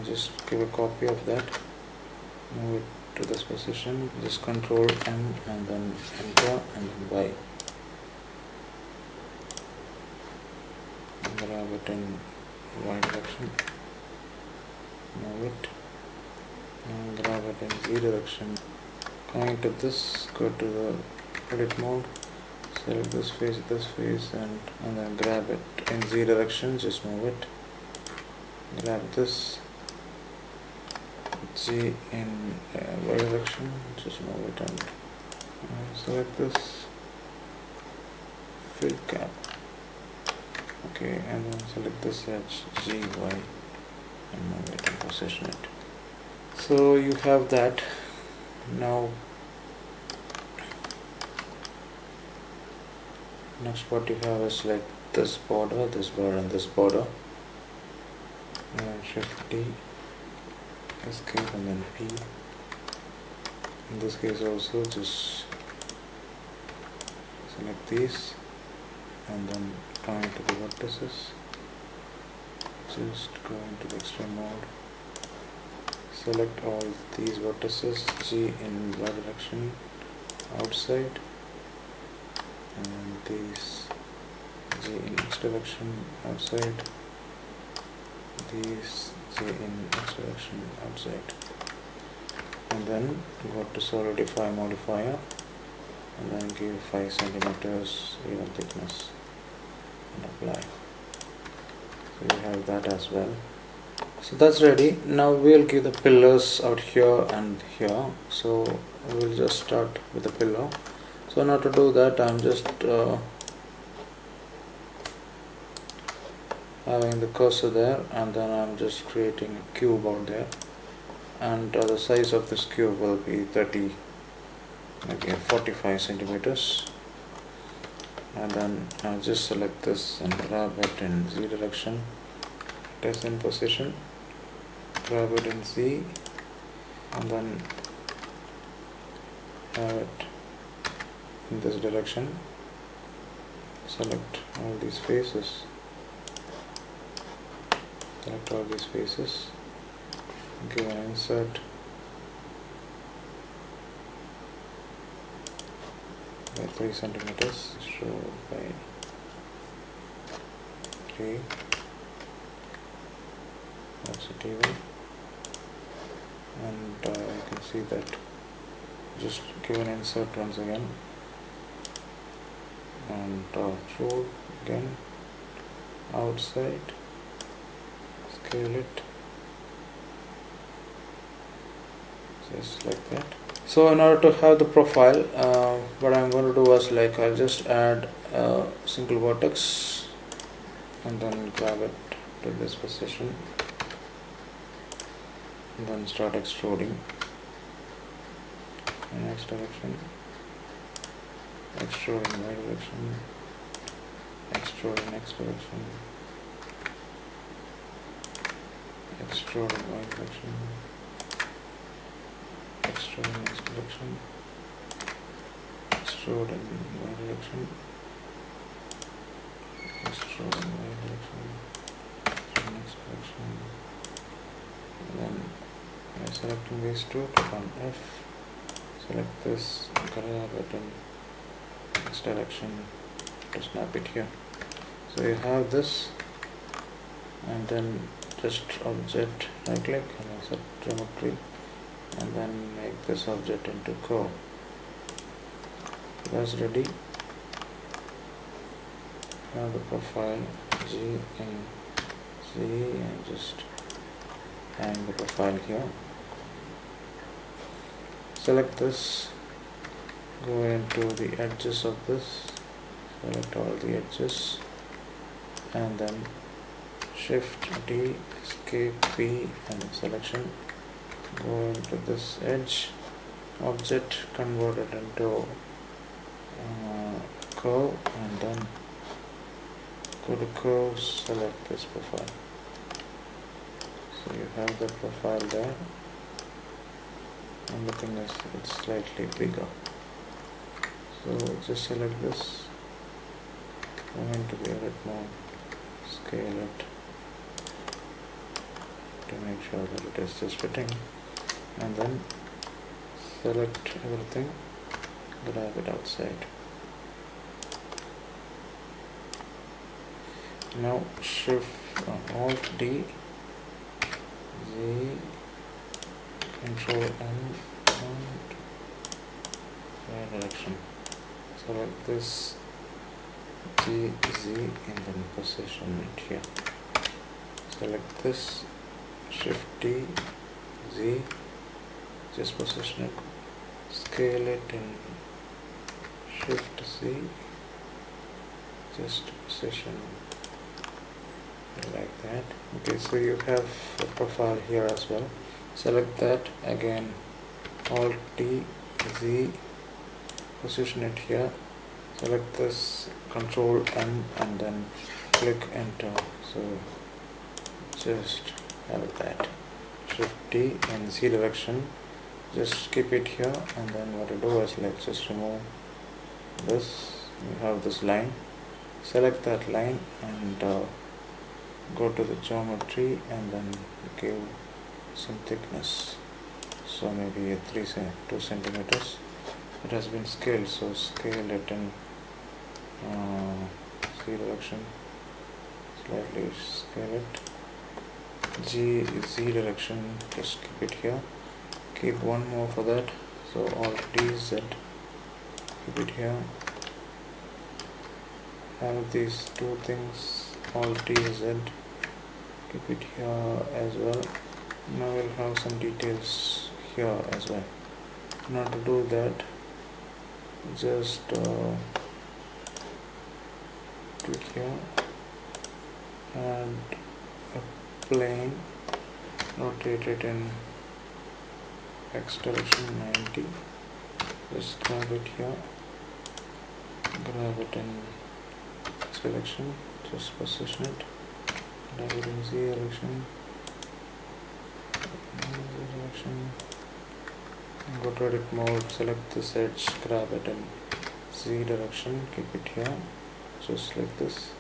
Just give a copy of that. Move it to this position. Just Control M and then enter and then Y. Grab it in Y direction. Move it and grab it in Z direction. Coming to this, go to the edit mode, select this face, and then grab it in Z direction, just move it. Grab this, G in Y direction, just move it, and select this, fill cap. Okay, and then select this edge, G, Y, and move it and position it. So you have that. Now next what you have is like this border, and this border. Shift D, escape, and then P. In this case also just select these and then come into the vertices. Just go into the extreme mode. Select all these vertices, G in Y direction, outside, and then these G in X direction, outside, these G in X direction, outside, and then go to solidify modifier and then give 5 centimeters even thickness and apply. So you have that as well. So that's ready. Now we'll give the pillars out here and here. So we'll just start with the pillar. So now to do that, I'm just having the cursor there, and then I'm just creating a cube out there, and the size of this cube will be 45 centimeters. And then I'll just select this and grab it in Z direction, it is in position, grab it in Z, and then have it in this direction. Select all these faces, give an insert, by 3 centimeters, extrude by 3, that's it even. And you can see that just give an insert once again, and extrude again, outside, scale it just like that. So in order to have the profile, what I'm going to do is like I'll just add a single vertex and then grab it to this position and then start extruding in X direction, extrude in Y direction, extrude in X direction, extrude in Y direction, extrude in X direction, extrude in Y direction, extrude in Y direction, extrude in X direction, and then by selecting these two, click on F, select this, grab it in X direction to snap it here. So you have this, and then just object right click and set geometry, and then make this object into curve. That's ready. Now the profile G and Z, and just hang the profile here. Select this, go into the edges of this, select all the edges, and then Shift D, Escape P, and selection. Go into this edge, object, convert it into curve, and then go to curve, select this profile. So you have the profile there, and the thing is it's slightly bigger. So just select this, going to be a bit more, scale it to make sure that it is just fitting, and then select everything, grab it outside. Now Shift Alt D, Z, Control N, and Y direction. Select this G, Z, and then position it here. Select this, Shift D, Z, just position it, scale it in Shift Z, just position like that. Okay, so you have a profile here as well. Select that again, Alt T, Z, position it here. Select this, Control M, and then click Enter. So just have that. Shift T in Z direction. Just keep it here, and then what you do is let's just remove this. You have this line. Select that line and go to the geometry, and then give some thickness. So maybe 2 centimeters. It has been scaled, so scale it in Z direction. Slightly scale it. Z direction. Just keep it here. Keep one more for that. So Alt D Z. Keep it here. Have these two things. Alt D Z. Keep it here as well. Now we'll have some details here as well. In order to do that, just click here, add a plane, rotate it in X direction 90, just grab it here, grab it in X direction, just position it, grab it in Z direction, go to edit mode, select this edge, grab it in Z direction, keep it here, just like this,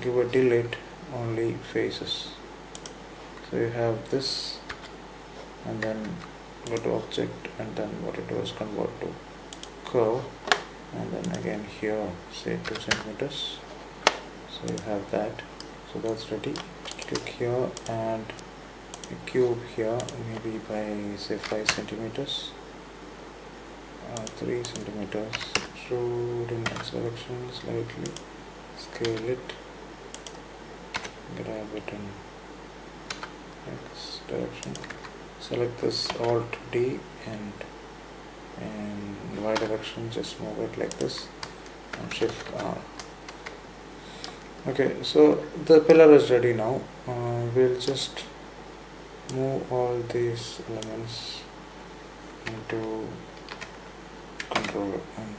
give a delete only faces. So you have this, and then go to object, and then what it do is convert to curve, and then again here say 2 centimeters. So you have that. So that's ready. Click here and a cube here, maybe by say 5 centimeters, 3 centimeters. Extrude in X direction slightly, scale it, grab it in X direction, select this Alt D, and in Y direction just move it like this and Shift R. Okay, so the pillar is ready now. We'll just move all these elements into controller and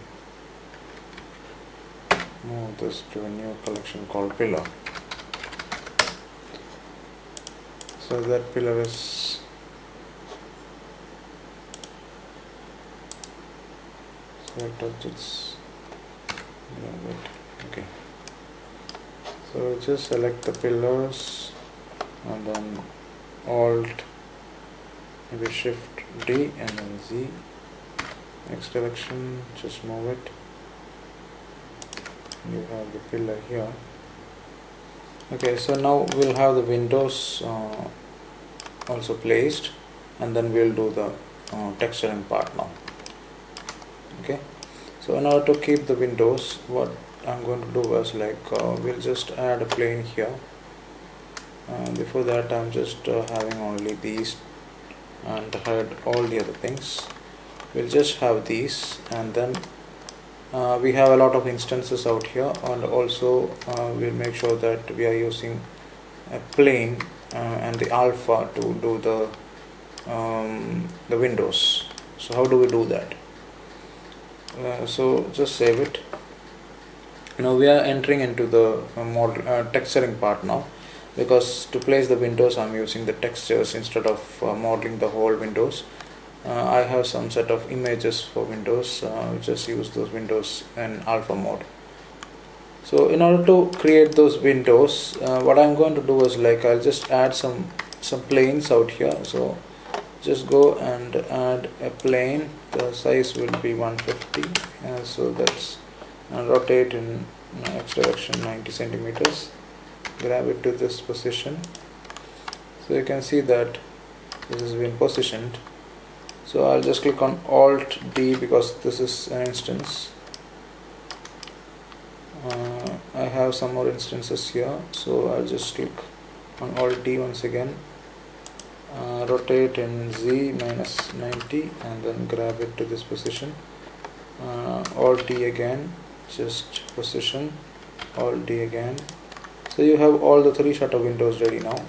move this to a new collection called pillar. So that pillar is select objects, grab it. Okay, so just select the pillars and then Alt, maybe Shift D and then Z. X direction, just move it. You have the pillar here. Okay, so now we'll have the windows also placed, and then we'll do the texturing part now. Okay, so in order to keep the windows, what I'm going to do is like we'll just add a plane here. Before that, I'm just having only these and hide all the other things. We'll just have these, and then we have a lot of instances out here, and also we'll make sure that we are using a plane and the alpha to do the windows. So how do we do that? So just save it. Now we are entering into the model texturing part now, because to place the windows I'm using the textures instead of modeling the whole windows. I have some set of images for windows, just use those windows in alpha mode. So in order to create those windows, what I'm going to do is like I'll just add some planes out here. So just go and add a plane. The size will be 150, so that's, and rotate in X direction 90 centimeters. Grab it to this position. So you can see that this has been positioned. So I'll just click on Alt D because this is an instance. I have some more instances here, so I'll just click on Alt D once again, rotate in Z minus 90 and then grab it to this position. Alt D again, just position, Alt D again. So you have all the 3 shutter windows ready now.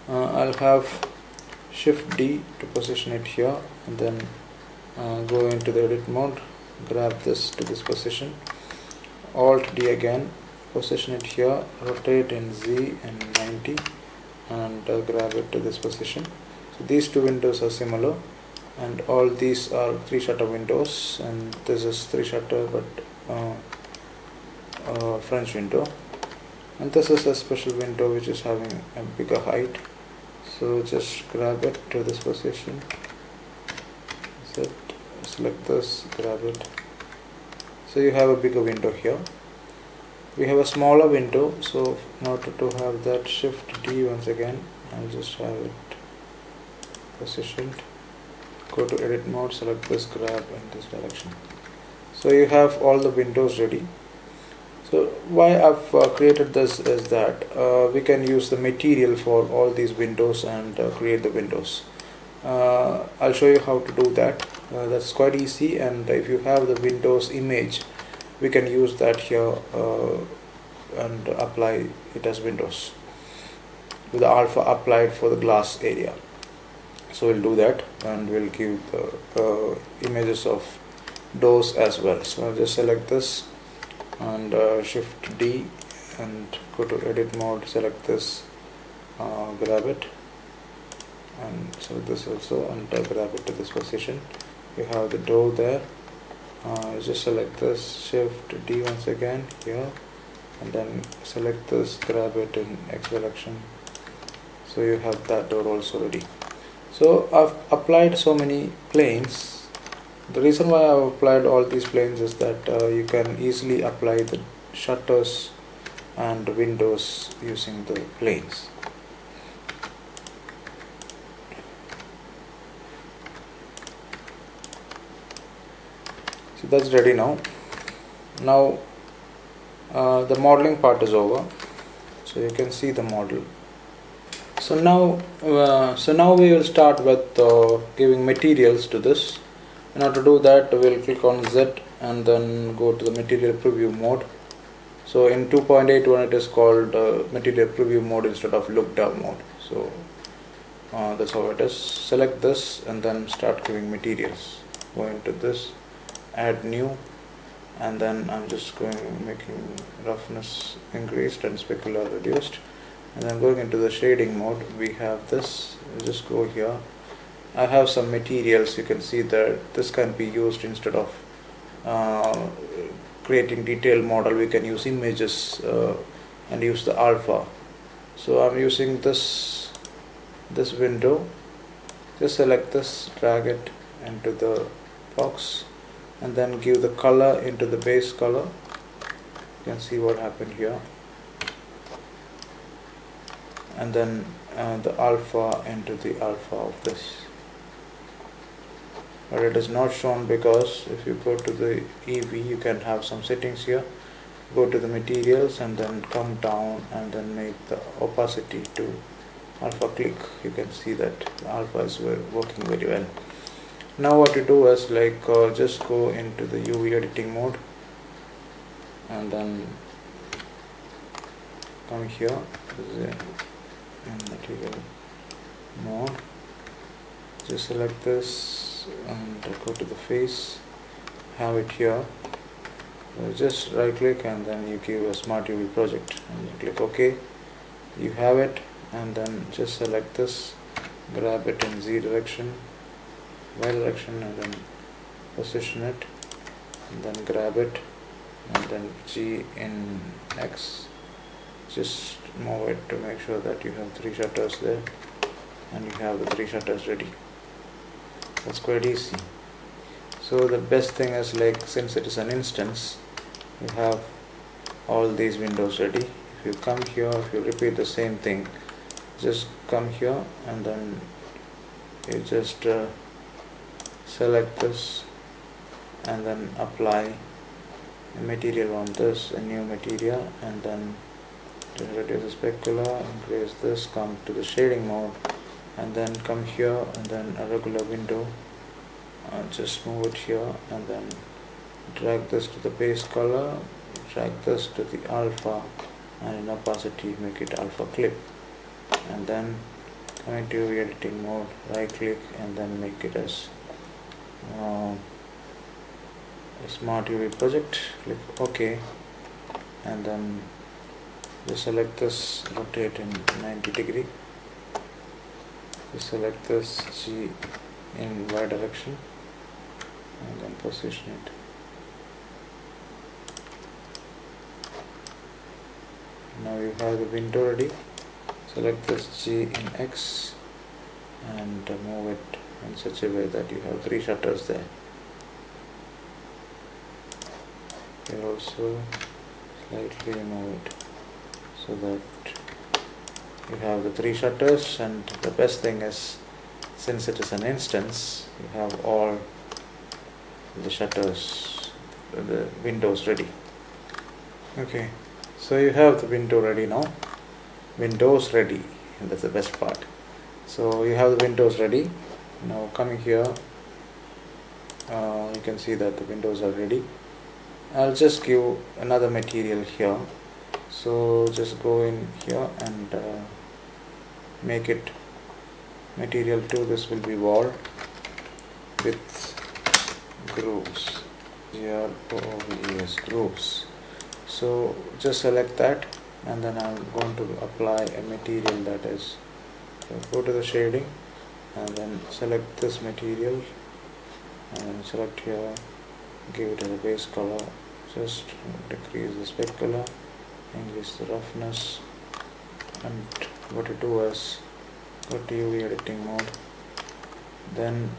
I'll have Shift D to position it here, and then go into the edit mode, grab this to this position, Alt D again, position it here, rotate in Z and 90 and grab it to this position. So these 2 windows are similar, and all these are 3 shutter windows, and this is 3 shutter but French window, and this is a special window which is having a bigger height. So just grab it to this position, select this, grab it. So you have a bigger window here. We have a smaller window, so in order to have that, Shift D once again, I'll just have it positioned. Go to edit mode, select this, grab in this direction. So you have all the windows ready. So why I've created this is that we can use the material for all these windows and create the windows. I'll show you how to do that. That's quite easy, and if you have the Windows image, we can use that here and apply it as windows with the alpha applied for the glass area. So we'll do that, and we'll give the images of doors as well. So I'll just select this and Shift D and go to edit mode, select this, grab it, and select this also and grab it to this position. You have the door there. Just select this, Shift D once again here, and then select this, grab it in X direction. So you have that door also ready. So I've applied so many planes The reason why I've applied all these planes is that you can easily apply the shutters and windows using the planes. So that's ready now. Now the modeling part is over, so you can see the model. So now we will start with giving materials to this. In order to do that, we'll click on Z and then go to the material preview mode. So in 2.81 it is called material preview mode instead of look down mode. So that's how it is. Select this and then start giving materials. Go into this, add new, and then I'm just making roughness increased and specular reduced. And then going into the shading mode, we have this. We'll just go here. I have some materials. You can see that this can be used instead of creating detailed model. We can use images and use the alpha. So I'm using this window. Just select this, drag it into the box, and then give the color into the base color. You can see what happened here. And then the alpha into the alpha of this, but it is not shown because if you go to the EV, you can have some settings here. Go to the materials and then come down and then make the opacity to alpha click. You can see that the alpha is working very well. Now what you do is just go into the UV editing mode and then come here in material mode. Just select this and go to the face, have it here. Just right click and then you give a smart UV project and you click OK. You have it, and then just select this, grab it in Z direction, Y direction, and then position it, and then grab it and then G in X. Just move it to make sure that you have 3 shutters there, and you have the 3 shutters ready. That's quite easy. So the best thing is, since it is an instance, you have all these windows ready. If you come here, if you repeat the same thing, just come here and then you just select this and then apply a material on this, a new material, and then reduce the specular, increase this, come to the shading mode, and then come here and then a regular window, just move it here and then drag this to the base color, drag this to the alpha, and in opacity make it alpha clip, and then come into UV editing mode, right click and then make it as a smart UV project, click OK, and then just select this, rotate in 90 degree, just select this G in Y direction and then position it. Now you have the window ready. Select this G in X and move it in such a way that you have 3 shutters there. Here also slightly move it so that you have the 3 shutters, and the best thing is, since it is an instance, you have all the shutters, the windows ready. Okay, so you have the window ready now. Windows ready, and that's the best part. So you have the windows ready. Now coming here, you can see that the windows are ready. I'll just give another material here. So just go in here and make it material 2. This will be wall with grooves, GROOVES, grooves. So just select that, and then I'm going to apply a material that is, go to the shading and then select this material and select here, give it a base color, just decrease the specular, increase the roughness, and what you do is go to UV editing mode, then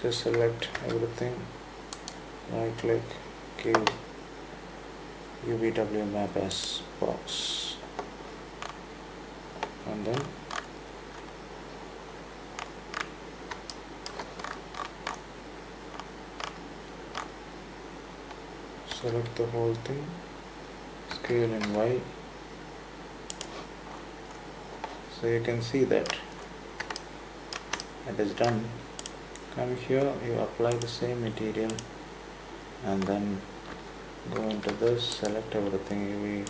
just select everything, right click, give UVW map as box, and then select the whole thing, scale in Y. So you can see that it is done. Come here, you apply the same material and then go into this, select everything, UV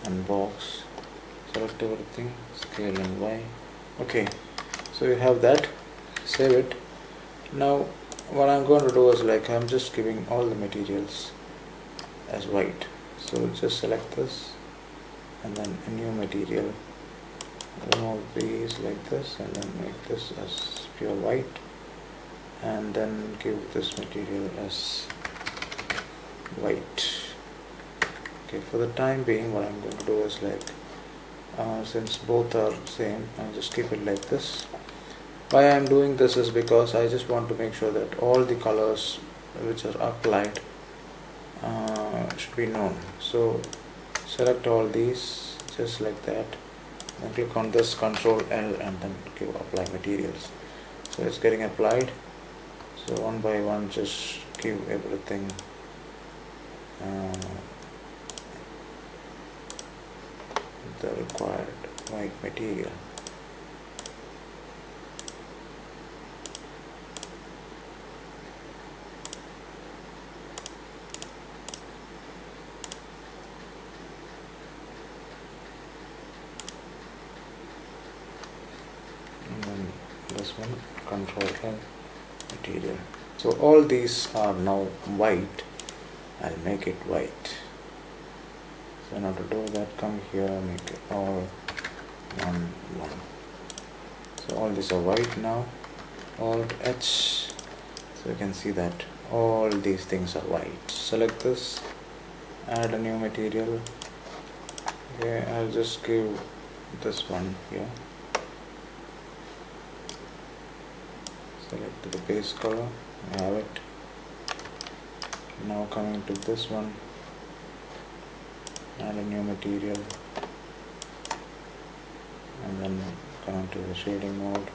and box, select everything, scale in Y. Okay, so you have that, save it. Now what I'm going to do is like I'm just giving all the materials as white. So just select this and then a new material, remove these like this and then make this as pure white, and then give this material as white. Okay, for the time being what I'm going to do is like since both are same, I'll just keep it like this. Why I'm doing this is because I just want to make sure that all the colors which are applied should be known. So select all these just like that, then click on this Ctrl L and then give apply materials. So it's getting applied. So one by one just give everything the required white material. And then this one Ctrl L material. So all these are now white. I'll make it white. So now to do that, come here, make it all one. So all these are white now. Alt H. So you can see that all these things are white. Select this, add a new material. Okay, I'll just give this one here. Select the base color, I have it. Now coming to this one, add a new material, and then come to the shading mode.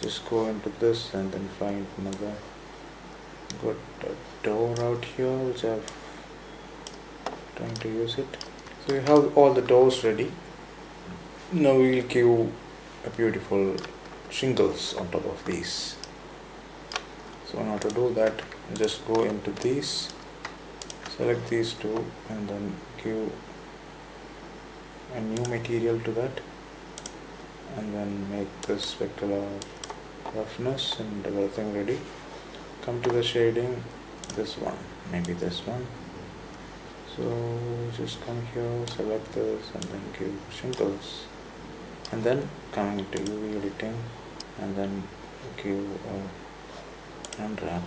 Just go into this and then find another. Got a door out here which I'm trying to use it. So you have all the doors ready. Now we'll give a beautiful shingles on top of these. So now to do that, just go into these, select these two and then give a new material to that, and then make this specular roughness and everything ready. Come to the shading, this one, maybe this one. So just come here, select this and then give shingles, and then coming to UV editing and then give a unwrap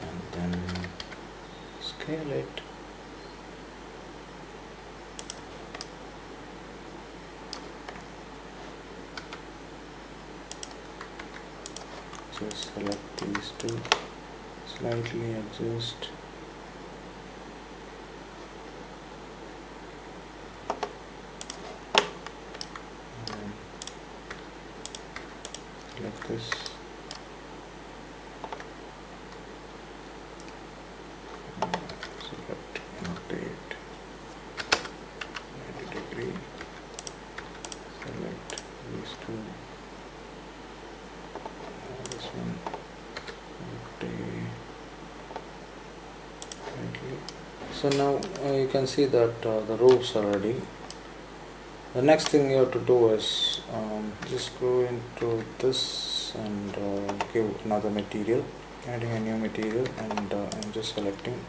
and then scale it. Just select these two, slightly adjust. Like this. Select rotate 90 degree. Select these two. This one. Rotate slightly. So now you can see that the roofs are ready. The next thing you have to do is just go into this and give another material, adding a new material, and I'm just selecting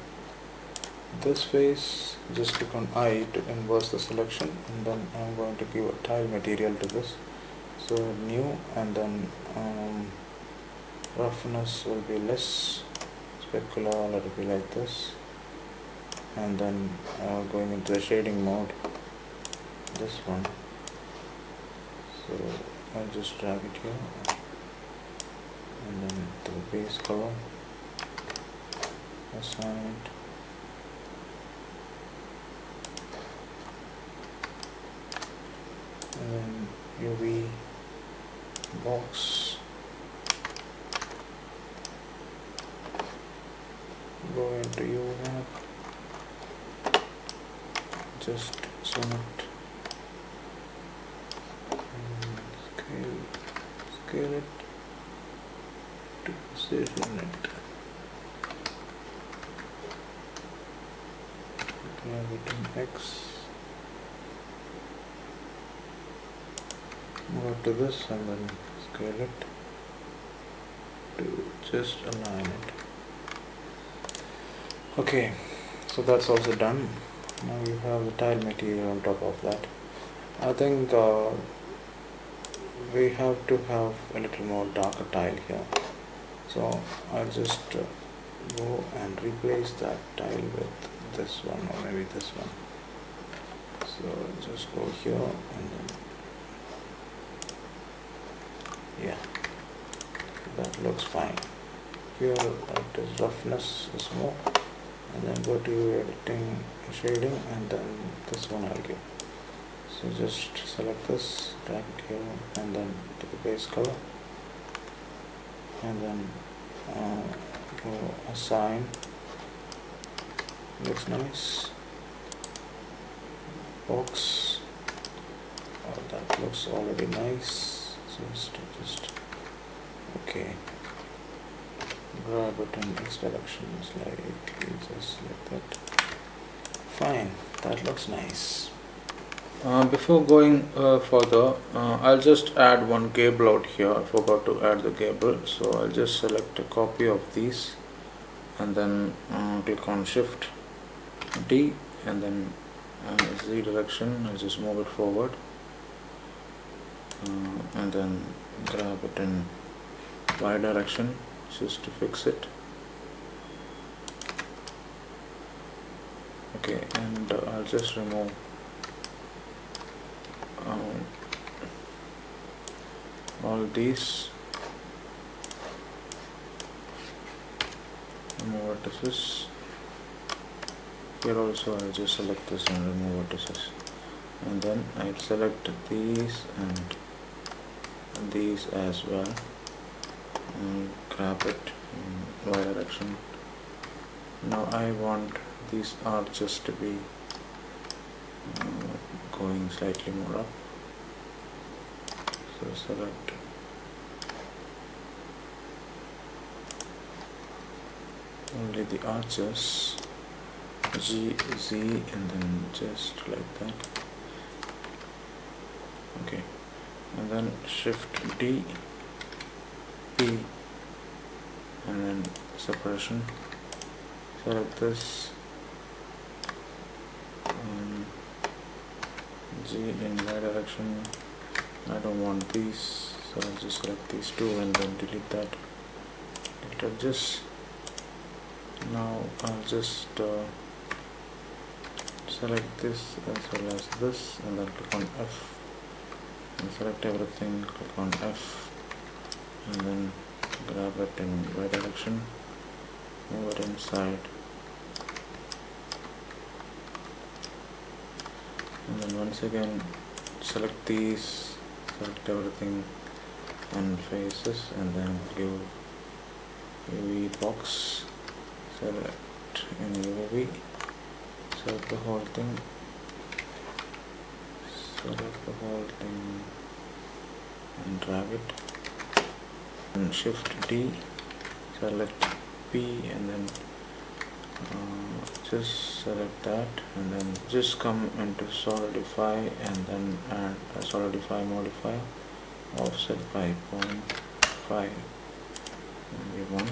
this face. Just click on I to inverse the selection, and then I'm going to give a tile material to this. So new, and then roughness will be less, specular, let it be like this, and then going into the shading mode, this one. So I'll just drag it here and then the base color, assign it, and then UV box, go into UV map, just select and scale it to position it, drag it in X, go to this and then scale it to just align it. Okay, so that's also done. Now you have the tile material on top of that. I think we have to have a little more darker tile here, so I'll just go and replace that tile with this one, or maybe this one. So just go here and then, yeah, that looks fine. Here it is roughness is more, and then go to editing, shading, and then this one I'll give. So just select this, drag it here, and then to the base color, and then go assign, looks nice, box, oh, that looks already nice, just okay, grab it in X directions, like just like that, fine, that looks nice. Before going further, I'll just add one gable out here. I forgot to add the gable, so I'll just select a copy of these and then click on Shift D and then Z direction. I'll just move it forward and then grab it in Y direction just to fix it. Okay, and I'll just remove all these, remove vertices. Here also I'll just select this and remove vertices, and then I'll select these and these as well and grab it in Y direction. Now I want these arches to be going slightly more up, so select only the arches, G, Z, and then just like that. Okay, and then Shift D, P, and then separation, select this, G in Y direction. I don't want these, so I'll just select these two and then delete that, delete edges. Now I'll just select this as well as this and then click on F and select everything, click on F and then grab it in Y direction, move it inside, and then once again select these, select everything and faces, and then give UV box, select in UV, select the whole thing, and drag it, and Shift D, select P, and then just select that, and then just come into solidify and then add a solidify modifier, offset by 0.5 maybe 1,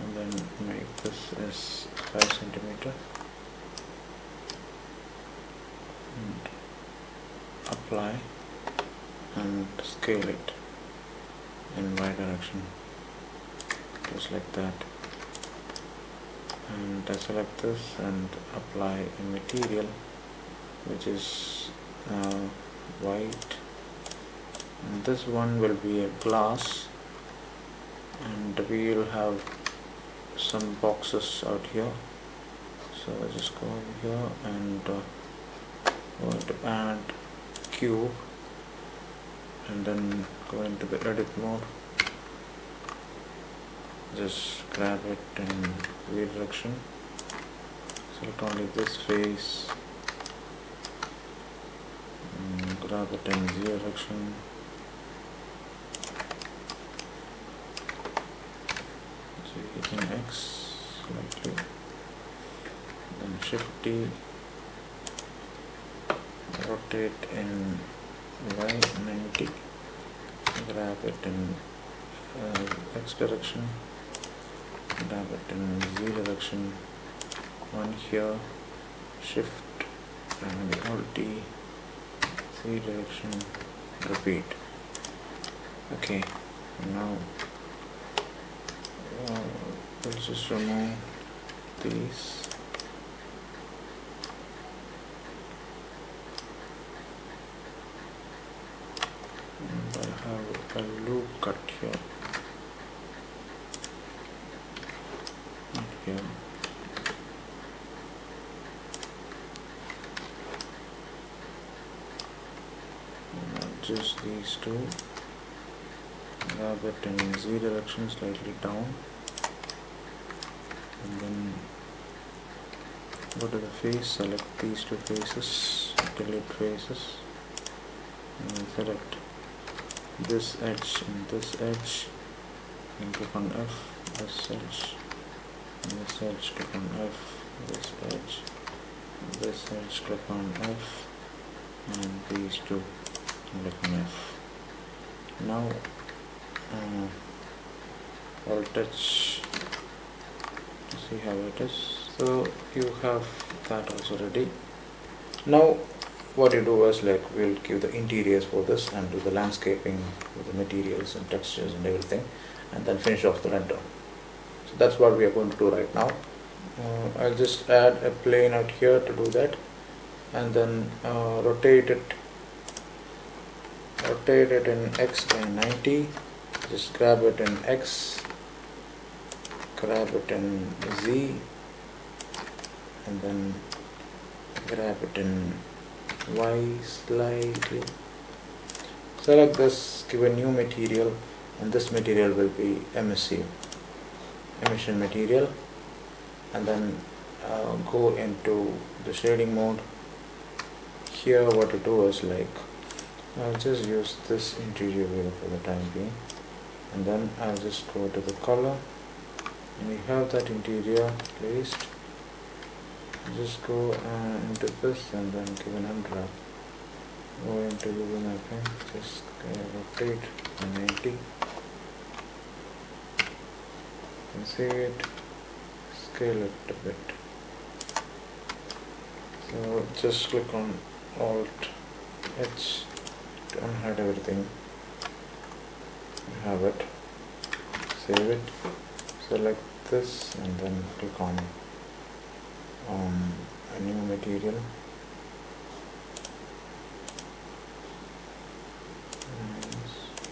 and then make this as 5 cm and apply and scale it in Y direction just like that, and I select this and apply a material which is white and this one will be a glass, and we will have some boxes out here. So I'll just go here and going to add cube, and then go into the edit mode, just grab it in Z direction, select only this face, and grab it in Z direction, so in X slightly, then shift T, rotate in Y 90, grab it in X direction, grab it in Z direction, one here, shift and Alt T, Z direction, repeat. Okay, now we'll just remove these. And I have a loop cut here. And here. And adjust these two. Grab it in Z direction, slightly down. And then go to the face, select these two faces, delete faces, and select this edge and this edge, and click on F, this edge, and this edge, click on F, this edge, click on F, and these two, click on F. Now I'll touch to see how it is. So you have that also ready. Now what you do is, like, we'll give the interiors for this and do the landscaping with the materials and textures and everything, and then finish off the render. So that's what we are going to do right now. I'll just add a plane out here to do that, and then rotate it in X by 90, just grab it in X, grab it in Z, and then grab it in Y slightly, select this, give a new material, and this material will be emissive, emission material, and then go into the shading mode. Here what to do is, like, I'll just use this interior view for the time being, and then I'll just go to the color, and we have that interior placed. Just go into this and then give an unwrap. Go into Google Mapping, just rotate 90, and see it, scale it a bit. So just click on Alt H to unhide everything. You have it. Save it. Select this and then click on a new material.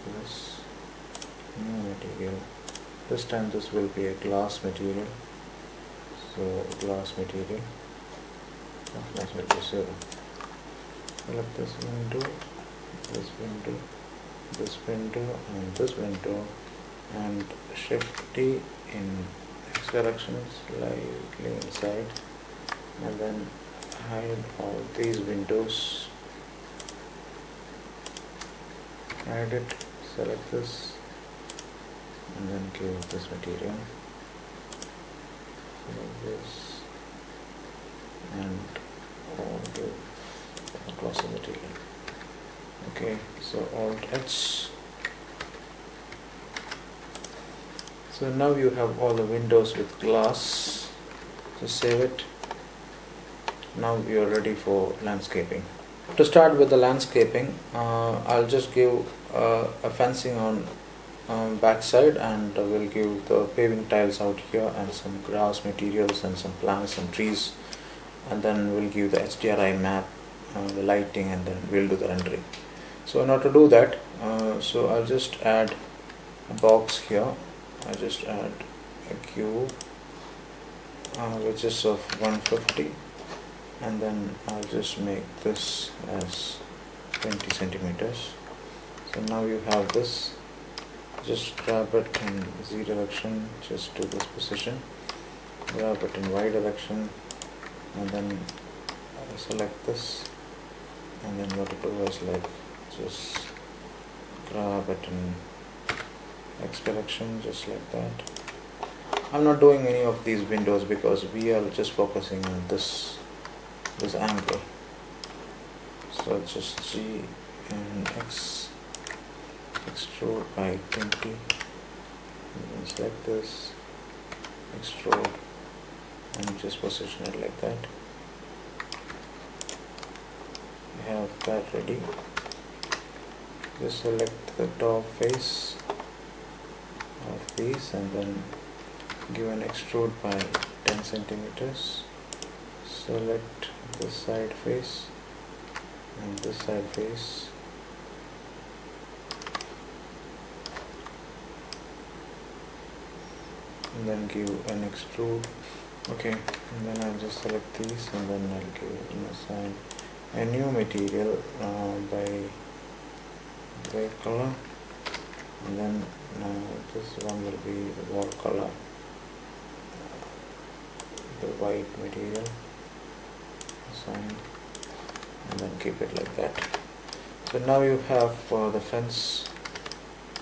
This new material. This time this will be a glass material. So glass material. Glass material 0. Select this window, this window, this window, and this window, and shift T in X direction slightly inside, and then hide all these windows, hide it, select this, and then give this material, select this, and all the glossy material. Okay, so Alt H. So now you have all the windows with glass. So save it. Now we are ready for landscaping. To start with the landscaping, I'll just give a fencing on backside, and we'll give the paving tiles out here and some grass materials and some plants and trees, and then we'll give the HDRI map, the lighting, and then we'll do the rendering. So in order to do that, So I'll just add a box here. I'll just add a cube which is of 150, and then I'll just make this as 20 centimeters. So now you have this. Just grab it in Z direction, just to this position, grab it in Y direction, and then select this, and then what to do is like just grab it in X direction, just like that. I'm not doing any of these windows because we are just focusing on this angle. So just G and X, extrude by 20, and then select this, extrude, and just position it like that. I have that ready. Just select the top face of these and then give an extrude by 10 centimeters. Select this side face and this side face. And then give an extrude. Okay, and then I'll just select these and then I'll give assign a new material by gray color, and then this one will be the wall color, the white material, assign, and then keep it like that. So now you have the fence.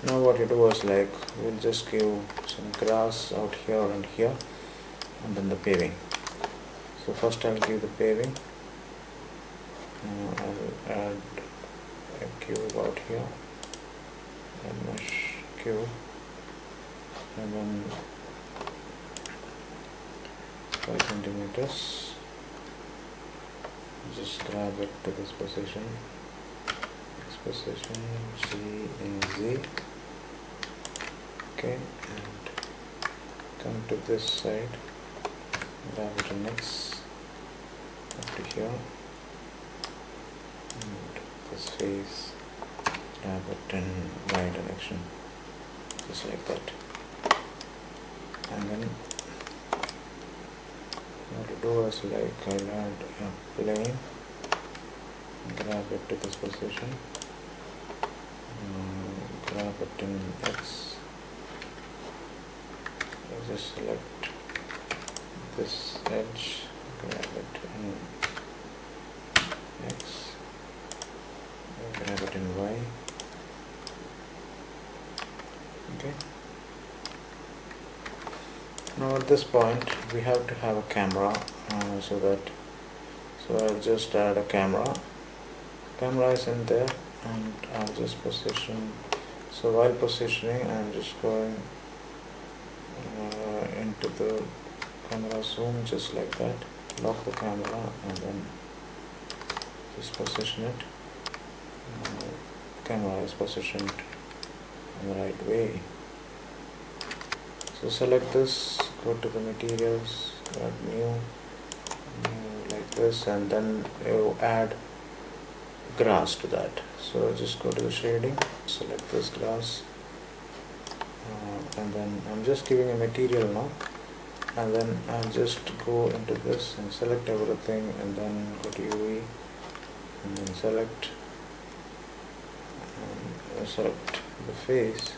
Now what you do is like we'll just give some grass out here and here, and then the paving. So first I'll give the paving. I'll add a cube out here, a mesh cube, and then 5 centimeters. Just grab it to this position, X position, G and Z. Okay, and come to this side, grab it in X, up to here, and this face, grab it in Y direction, just like that. And then what to do is like I'll add a plane, grab it to this position, grab it in X. Just select this edge, grab it in X, grab it in Y. Okay. Now at this point we have to have a camera, so I'll just add a camera. Camera is in there, and I'll just position. So while positioning, I'm just going into the camera zoom, just like that. Lock the camera and then just position it. Camera is positioned in the right way. So select this, go to the materials, add new, like this, and then you add grass to that. So just go to the shading, select this grass, and then I'm just giving a material now, and then I'll just go into this and select everything, and then go to UV, and then select the face,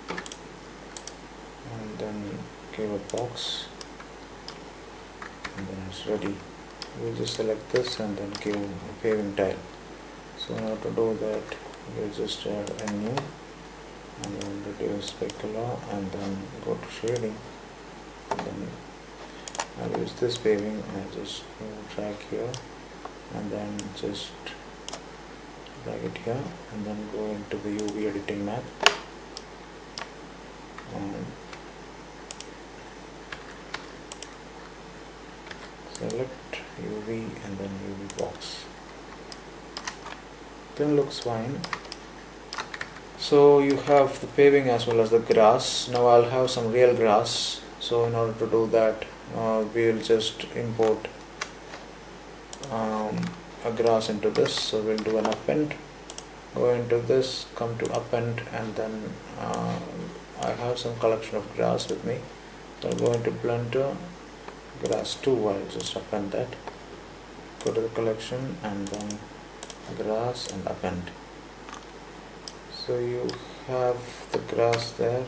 and then give a box, and then it's ready. We'll just select this and then give a paving tile. So now to do that, we'll just add a new, and then reduce specular, and then go to shading, and then I'll use this paving and just drag here, and then just drag it here, and then go into the UV editing map, and select UV and then UV box. Then looks fine. So you have the paving as well as the grass. Now I'll have some real grass. So in order to do that, we'll just import a grass into this. So we'll do an append, go into this, come to append, and then I have some collection of grass with me, so I'll go into blender, grass 2, I'll just append that, go to the collection and then grass and append. So you have the grass there,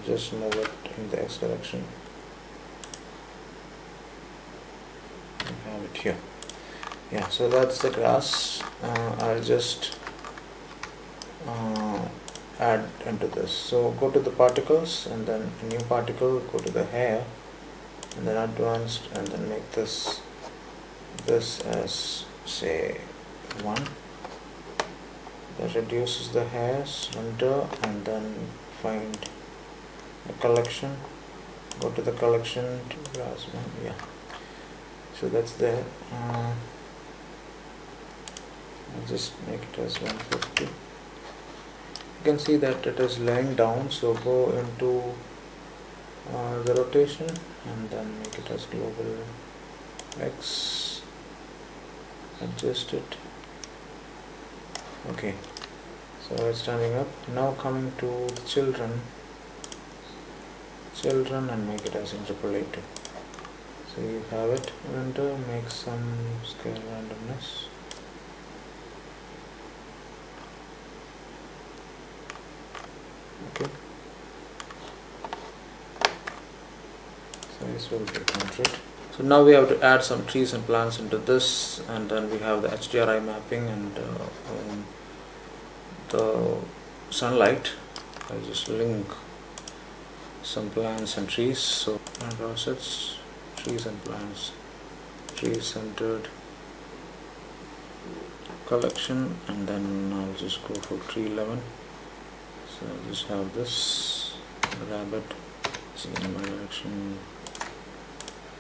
just move it in the X direction, you have it here. Yeah, so that's the grass. I'll just add into this. So go to the particles and then a new particle, go to the hair and then advanced, and then make this as say 1. That reduces the hairs, enter, and then find a collection, go to the collection, grass 1, yeah, so that's there. I'll just make it as 150. You can see that it is laying down, so go into the rotation and then make it as global X, adjust it. Okay, so it's standing up. Now coming to the children and make it as interpolated. So you have it, render, make some scale randomness. Okay, so this will be 100. So now we have to add some trees and plants into this, and then we have the HDRI mapping and the sunlight. I'll just link some plants and trees. So plant assets, trees and plants, trees centered, collection, and then I'll just go for tree 11. So I'll just have this rabbit, see in my direction,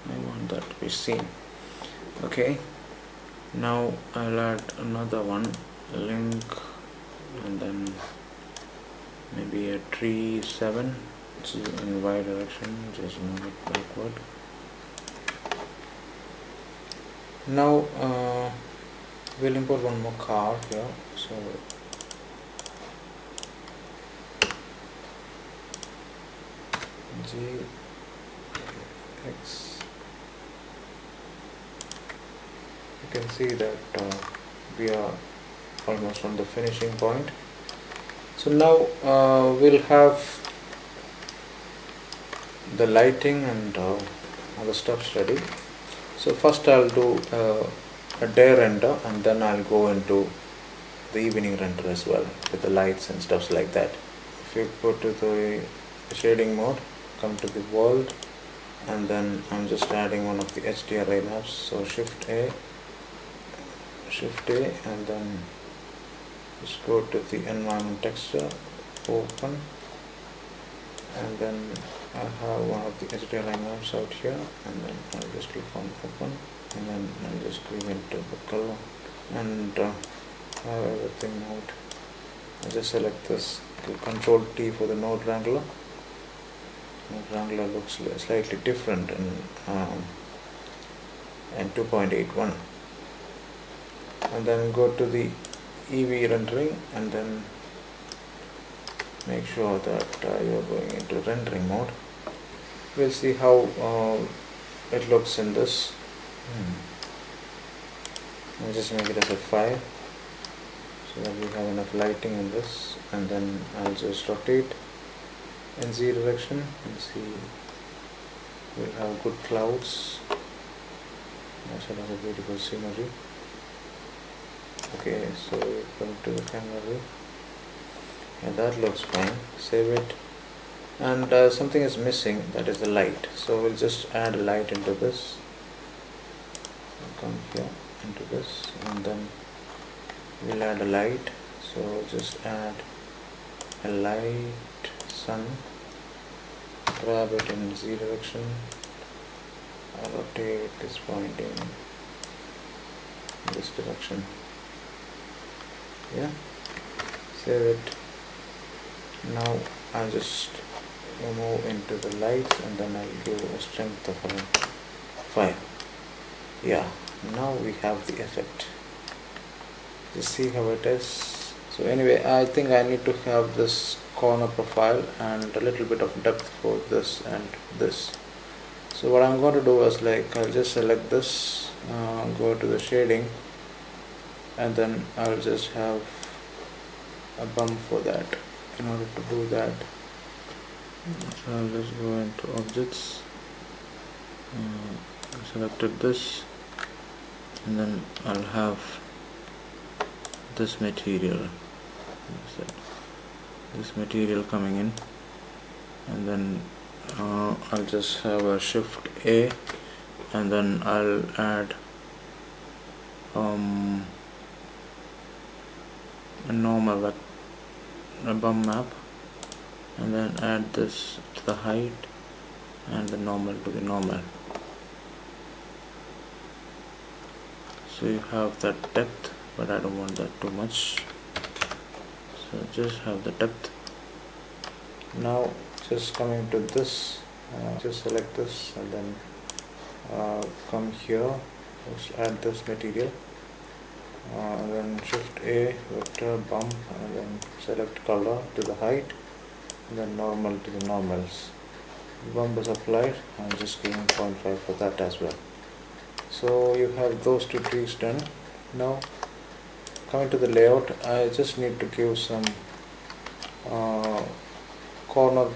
I want that to be seen. Okay, now I'll add another one, link, and then maybe a tree 7, which is in Y direction, just move it backward. Now we'll import one more car here, so GX. You can see that we are almost on the finishing point. So now we'll have the lighting and other stuff ready. So first I'll do a day render, and then I'll go into the evening render as well with the lights and stuff like that. If you go to the shading mode, come to the world, and then I'm just adding one of the HDRI maps. So Shift A, and then just go to the environment texture, open, and then I have one of the HDRI maps out here, and then I'll just click on open, and then I'll just go into the color and have everything node. I'll just select this, Control T for the node Wrangler. Node Wrangler looks slightly different in 2.81, and then go to the EV rendering, and then make sure that you're going into rendering mode. We'll see how it looks in this. I'll just make it as a 5 so that we have enough lighting in this, and then I'll just rotate in Z direction and see we'll have good clouds. Also have a beautiful scenery. Okay, so we come to the camera view. Yeah, that looks fine. Save it. And something is missing, that is the light. So we'll just add a light into this. I'll come here into this, and then we'll add a light. So just add a light sun. Grab it in Z direction. I'll rotate this point in this direction. Yeah. Save it. Now I'll just move into the lights, and then I'll give a strength of 5. Yeah, now we have the effect. Just see how it is. So So anyway, I think I need to have this corner profile and a little bit of depth for this and this. So what I'm going to do is, like, I'll just select this, go to the shading, and then I'll just have a bump for that. In order to do that, so I'll just go into objects, selected this, and then I'll have this material, this material coming in, and then I'll just have a shift A, and then I'll add a normal a bump map, and then add this to the height and the normal to the normal. So you have that depth, but I don't want that too much, so just have the depth. Now just coming to this, just select this, and then come here, just add this material, and then shift A, vector, bump, and then select color to the height, and then normal to the normals. Bump is applied. I'm just giving 0.5 for that as well. So you have those two trees done. Now coming to the layout, I just need to give some corner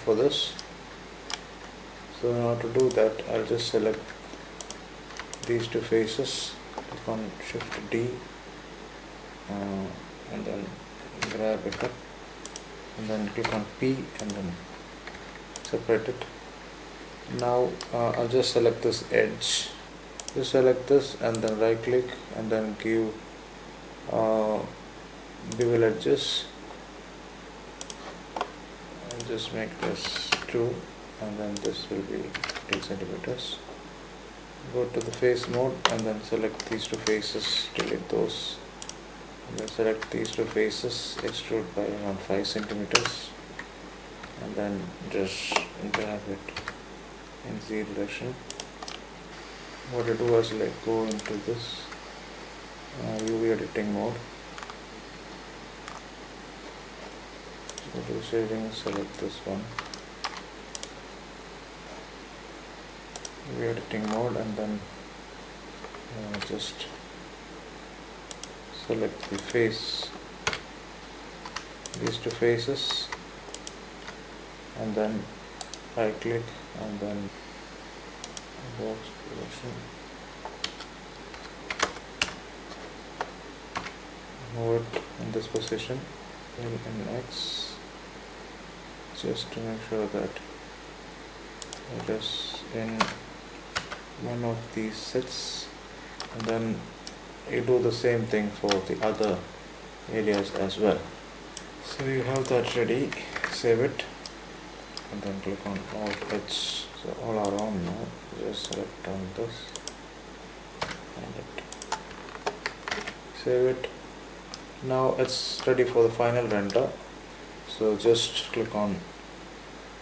for this. So in order to do that, I'll just select these two faces, click on shift D, and then grab it up, and then click on P, and then separate it. Now I'll just select this edge, just select this, and then right click, and then give bevel edges, and just make this 2, and then this will be 15 centimeters. Go to the face mode, and then select these two faces, delete those, and then select these two faces, extrude by around 5 centimeters, and then just grab it in Z direction. What I do is, like, go into this UV editing mode, go to the shading, select this one, UV editing mode, and then just select the face, these two faces, and then right click, and then box position, move it in this position, L and X, just to make sure that it is in one of these sets, and then you do the same thing for the other areas as well. So you have that ready, save it, and then click on all edge, so all around. Now just select on this and it, save it. Now it's ready for the final render, so just click on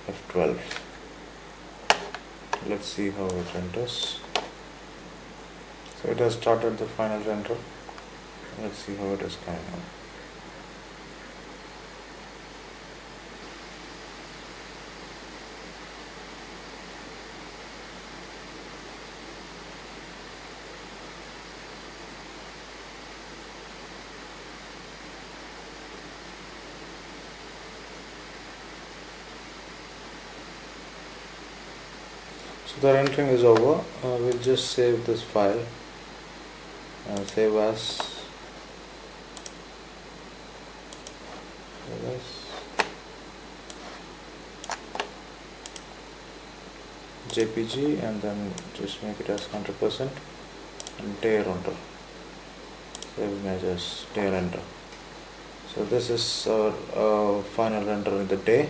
F12. Let's see how it renders. So it has started the final render. Let's see how it is coming on. So the rendering is over. We'll just save this file. Save as JPG, and then just make it as 100%, and day render. Save image as day render. So this is our final render in the day.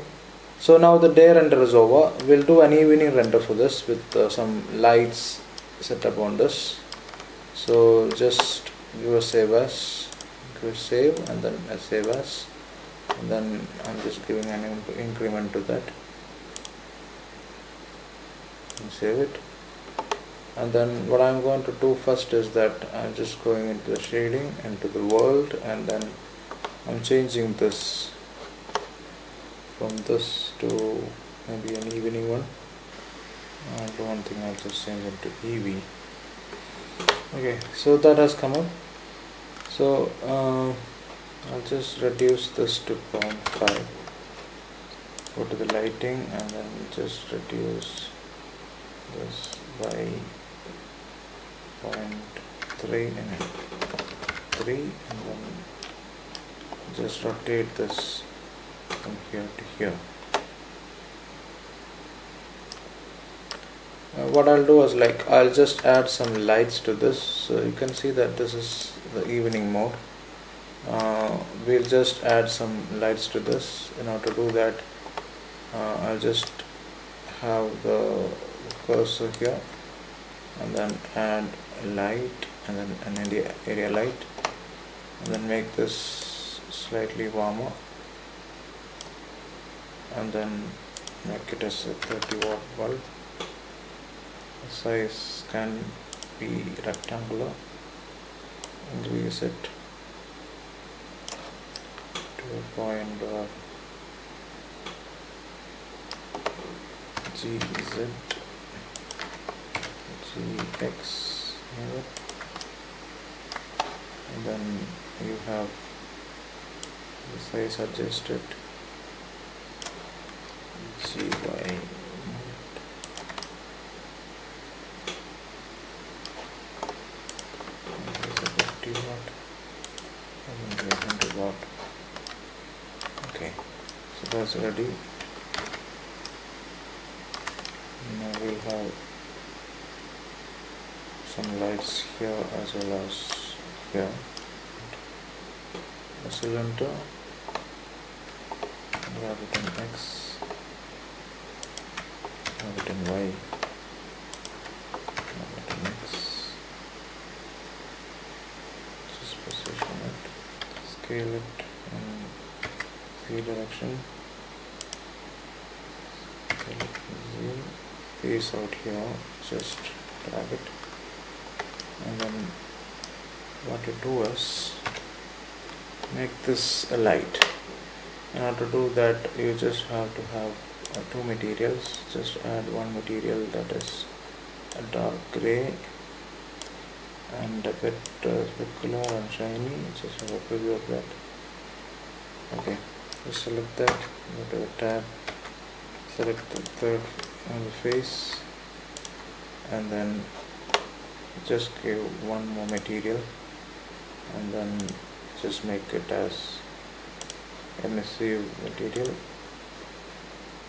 So now the day render is over. We'll do an evening render for this with some lights set up on this. So just give a save as, give a save, and then a save as, and then I'm just giving an increment to that, and save it. And then what I'm going to do first is that I'm just going into the shading, into the world, and then I'm changing this from this to maybe an evening one. I don't think I'll just change it to EV. Okay, so that has come up. So I'll just reduce this to 0.5. Go to the lighting and then just reduce this by 0.3 and 3, and then just rotate this from here to here. What I'll do is I'll just add some lights to this, so you can see that this is the evening mode. We'll just add some lights to this. In order to do that, I'll just have the cursor here and then add a light and then an area light, and then make this slightly warmer and then make it as a 30-watt bulb. The size can be rectangular. Increase it to a point GZ GX here, and then you have the size adjusted GY. Okay, so that's ready. Now we'll have some lights here as well as here. A cylinder, grab it in X, grab it in Y, grab it in X, just position it, scale it in Z direction, scale it in Z, face out here, just drag it, and then what you do is make this a light. In order to do that, you just have to have two materials. Just add one material that is a dark gray and a bit specular and shiny. Just have a preview of that. Okay, just select that, go to the tab, select the third on the face, and then just give one more material and then just make it as emissive material,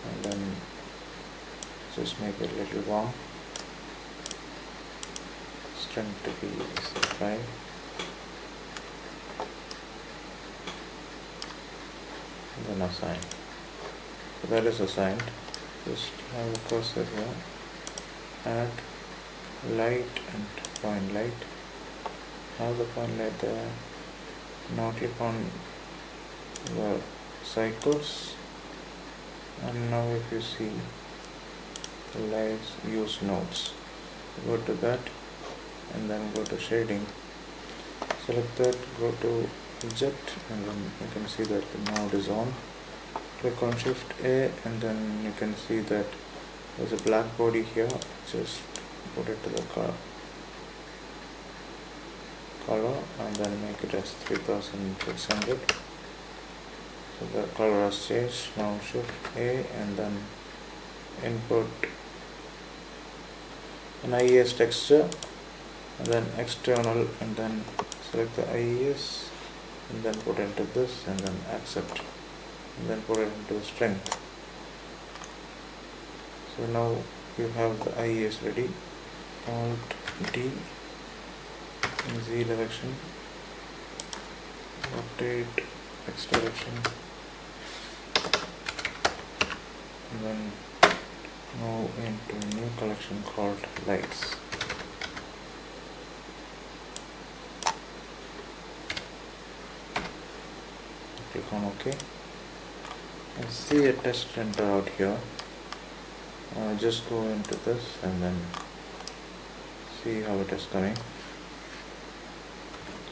and then just make it a little warm, strength to be 5, and then assign. So that is assigned. Just have a cursor here, add light and point light, have the point light there. Now click on the cycles, and now if you see the lights use nodes, go to that and then go to shading, select that, go to object, and then you can see that the node is on. Click on Shift A and then you can see that there's a black body here. Just put it to the color and then make it as 3600. So the color has changed. Now Shift A and then input an IES texture and then external, and then select the IES and then put into this and then accept and then put it into strength. So now you have the IES ready. Alt D in Z direction, rotate X direction, and then move into a new collection called lights. Click on OK and see a test render out here. Just go into this and then see how it is coming.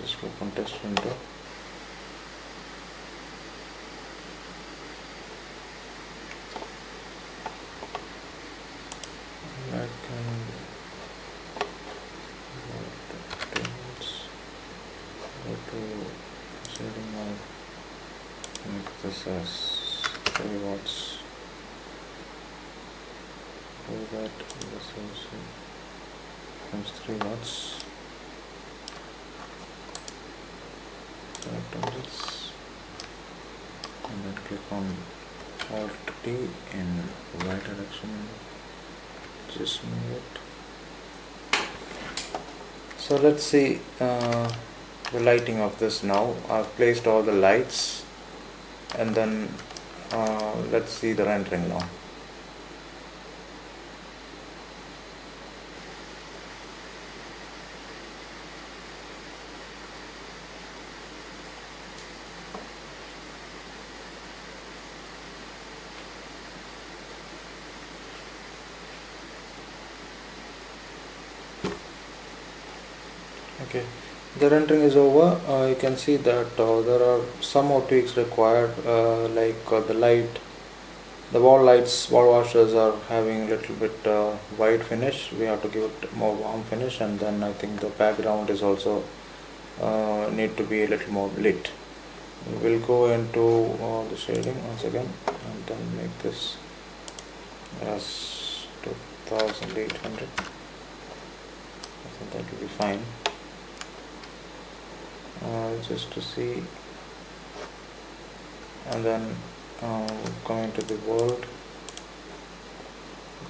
Just open test render this as 3 watts. So that this also becomes 3 watts. Select on this and then click on Alt T in right direction. Just move it. So let's see the lighting of this now. I've placed all the lights, and then let's see the rendering now. Okay, the rendering is over. You can see that there are some more tweaks required, like the wall lights, wall washers are having a little bit white finish. We have to give it more warm finish, and then I think the background is also need to be a little more lit. We'll go into the shading once again and then make this as 2800. I think that will be fine. Just to see, and then coming to the world,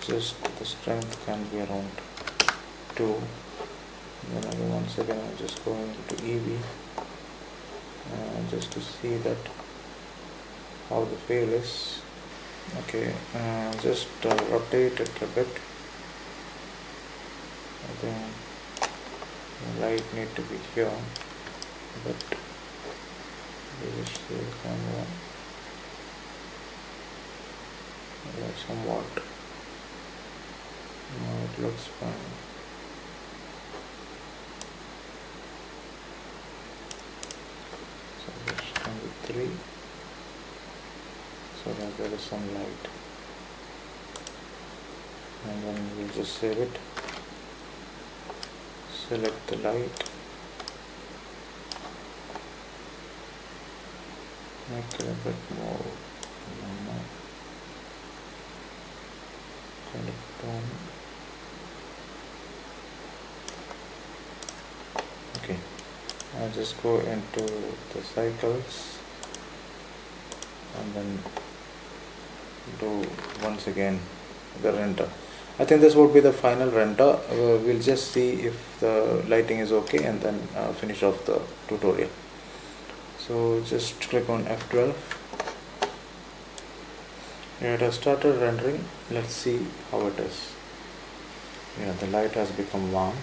just the strength can be around 2. Then again, once again I'm just going to EV just to see that how the feel is. Okay, just rotate it a bit. I think the light need to be here, but we will see camera like somewhat. Now it looks fine. So let's turn to 3 so that there is some light, and then we'll just save it. Select the light, make it a bit more kind of tone. Okay, I'll just go into the cycles and then do once again the render. I think this would be the final render. We'll just see if the lighting is okay and then finish off the tutorial. So just click on F12. It has started rendering. Let's see how it is. Yeah, the light has become warm.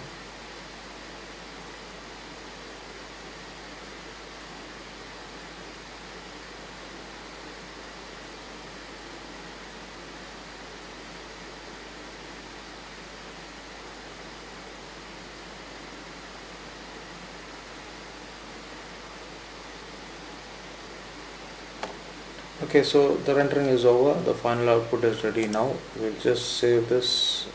Okay, so the rendering is over. The final output is ready now. We'll just save this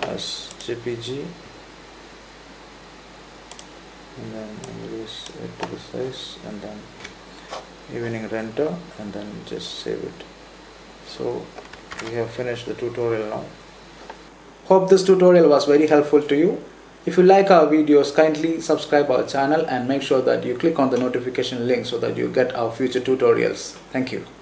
as JPG and then release it to the size and then evening render and then just save it. So we have finished the tutorial now. Hope this tutorial was very helpful to you. If you like our videos, kindly subscribe our channel and make sure that you click on the notification link so that you get our future tutorials. Thank you.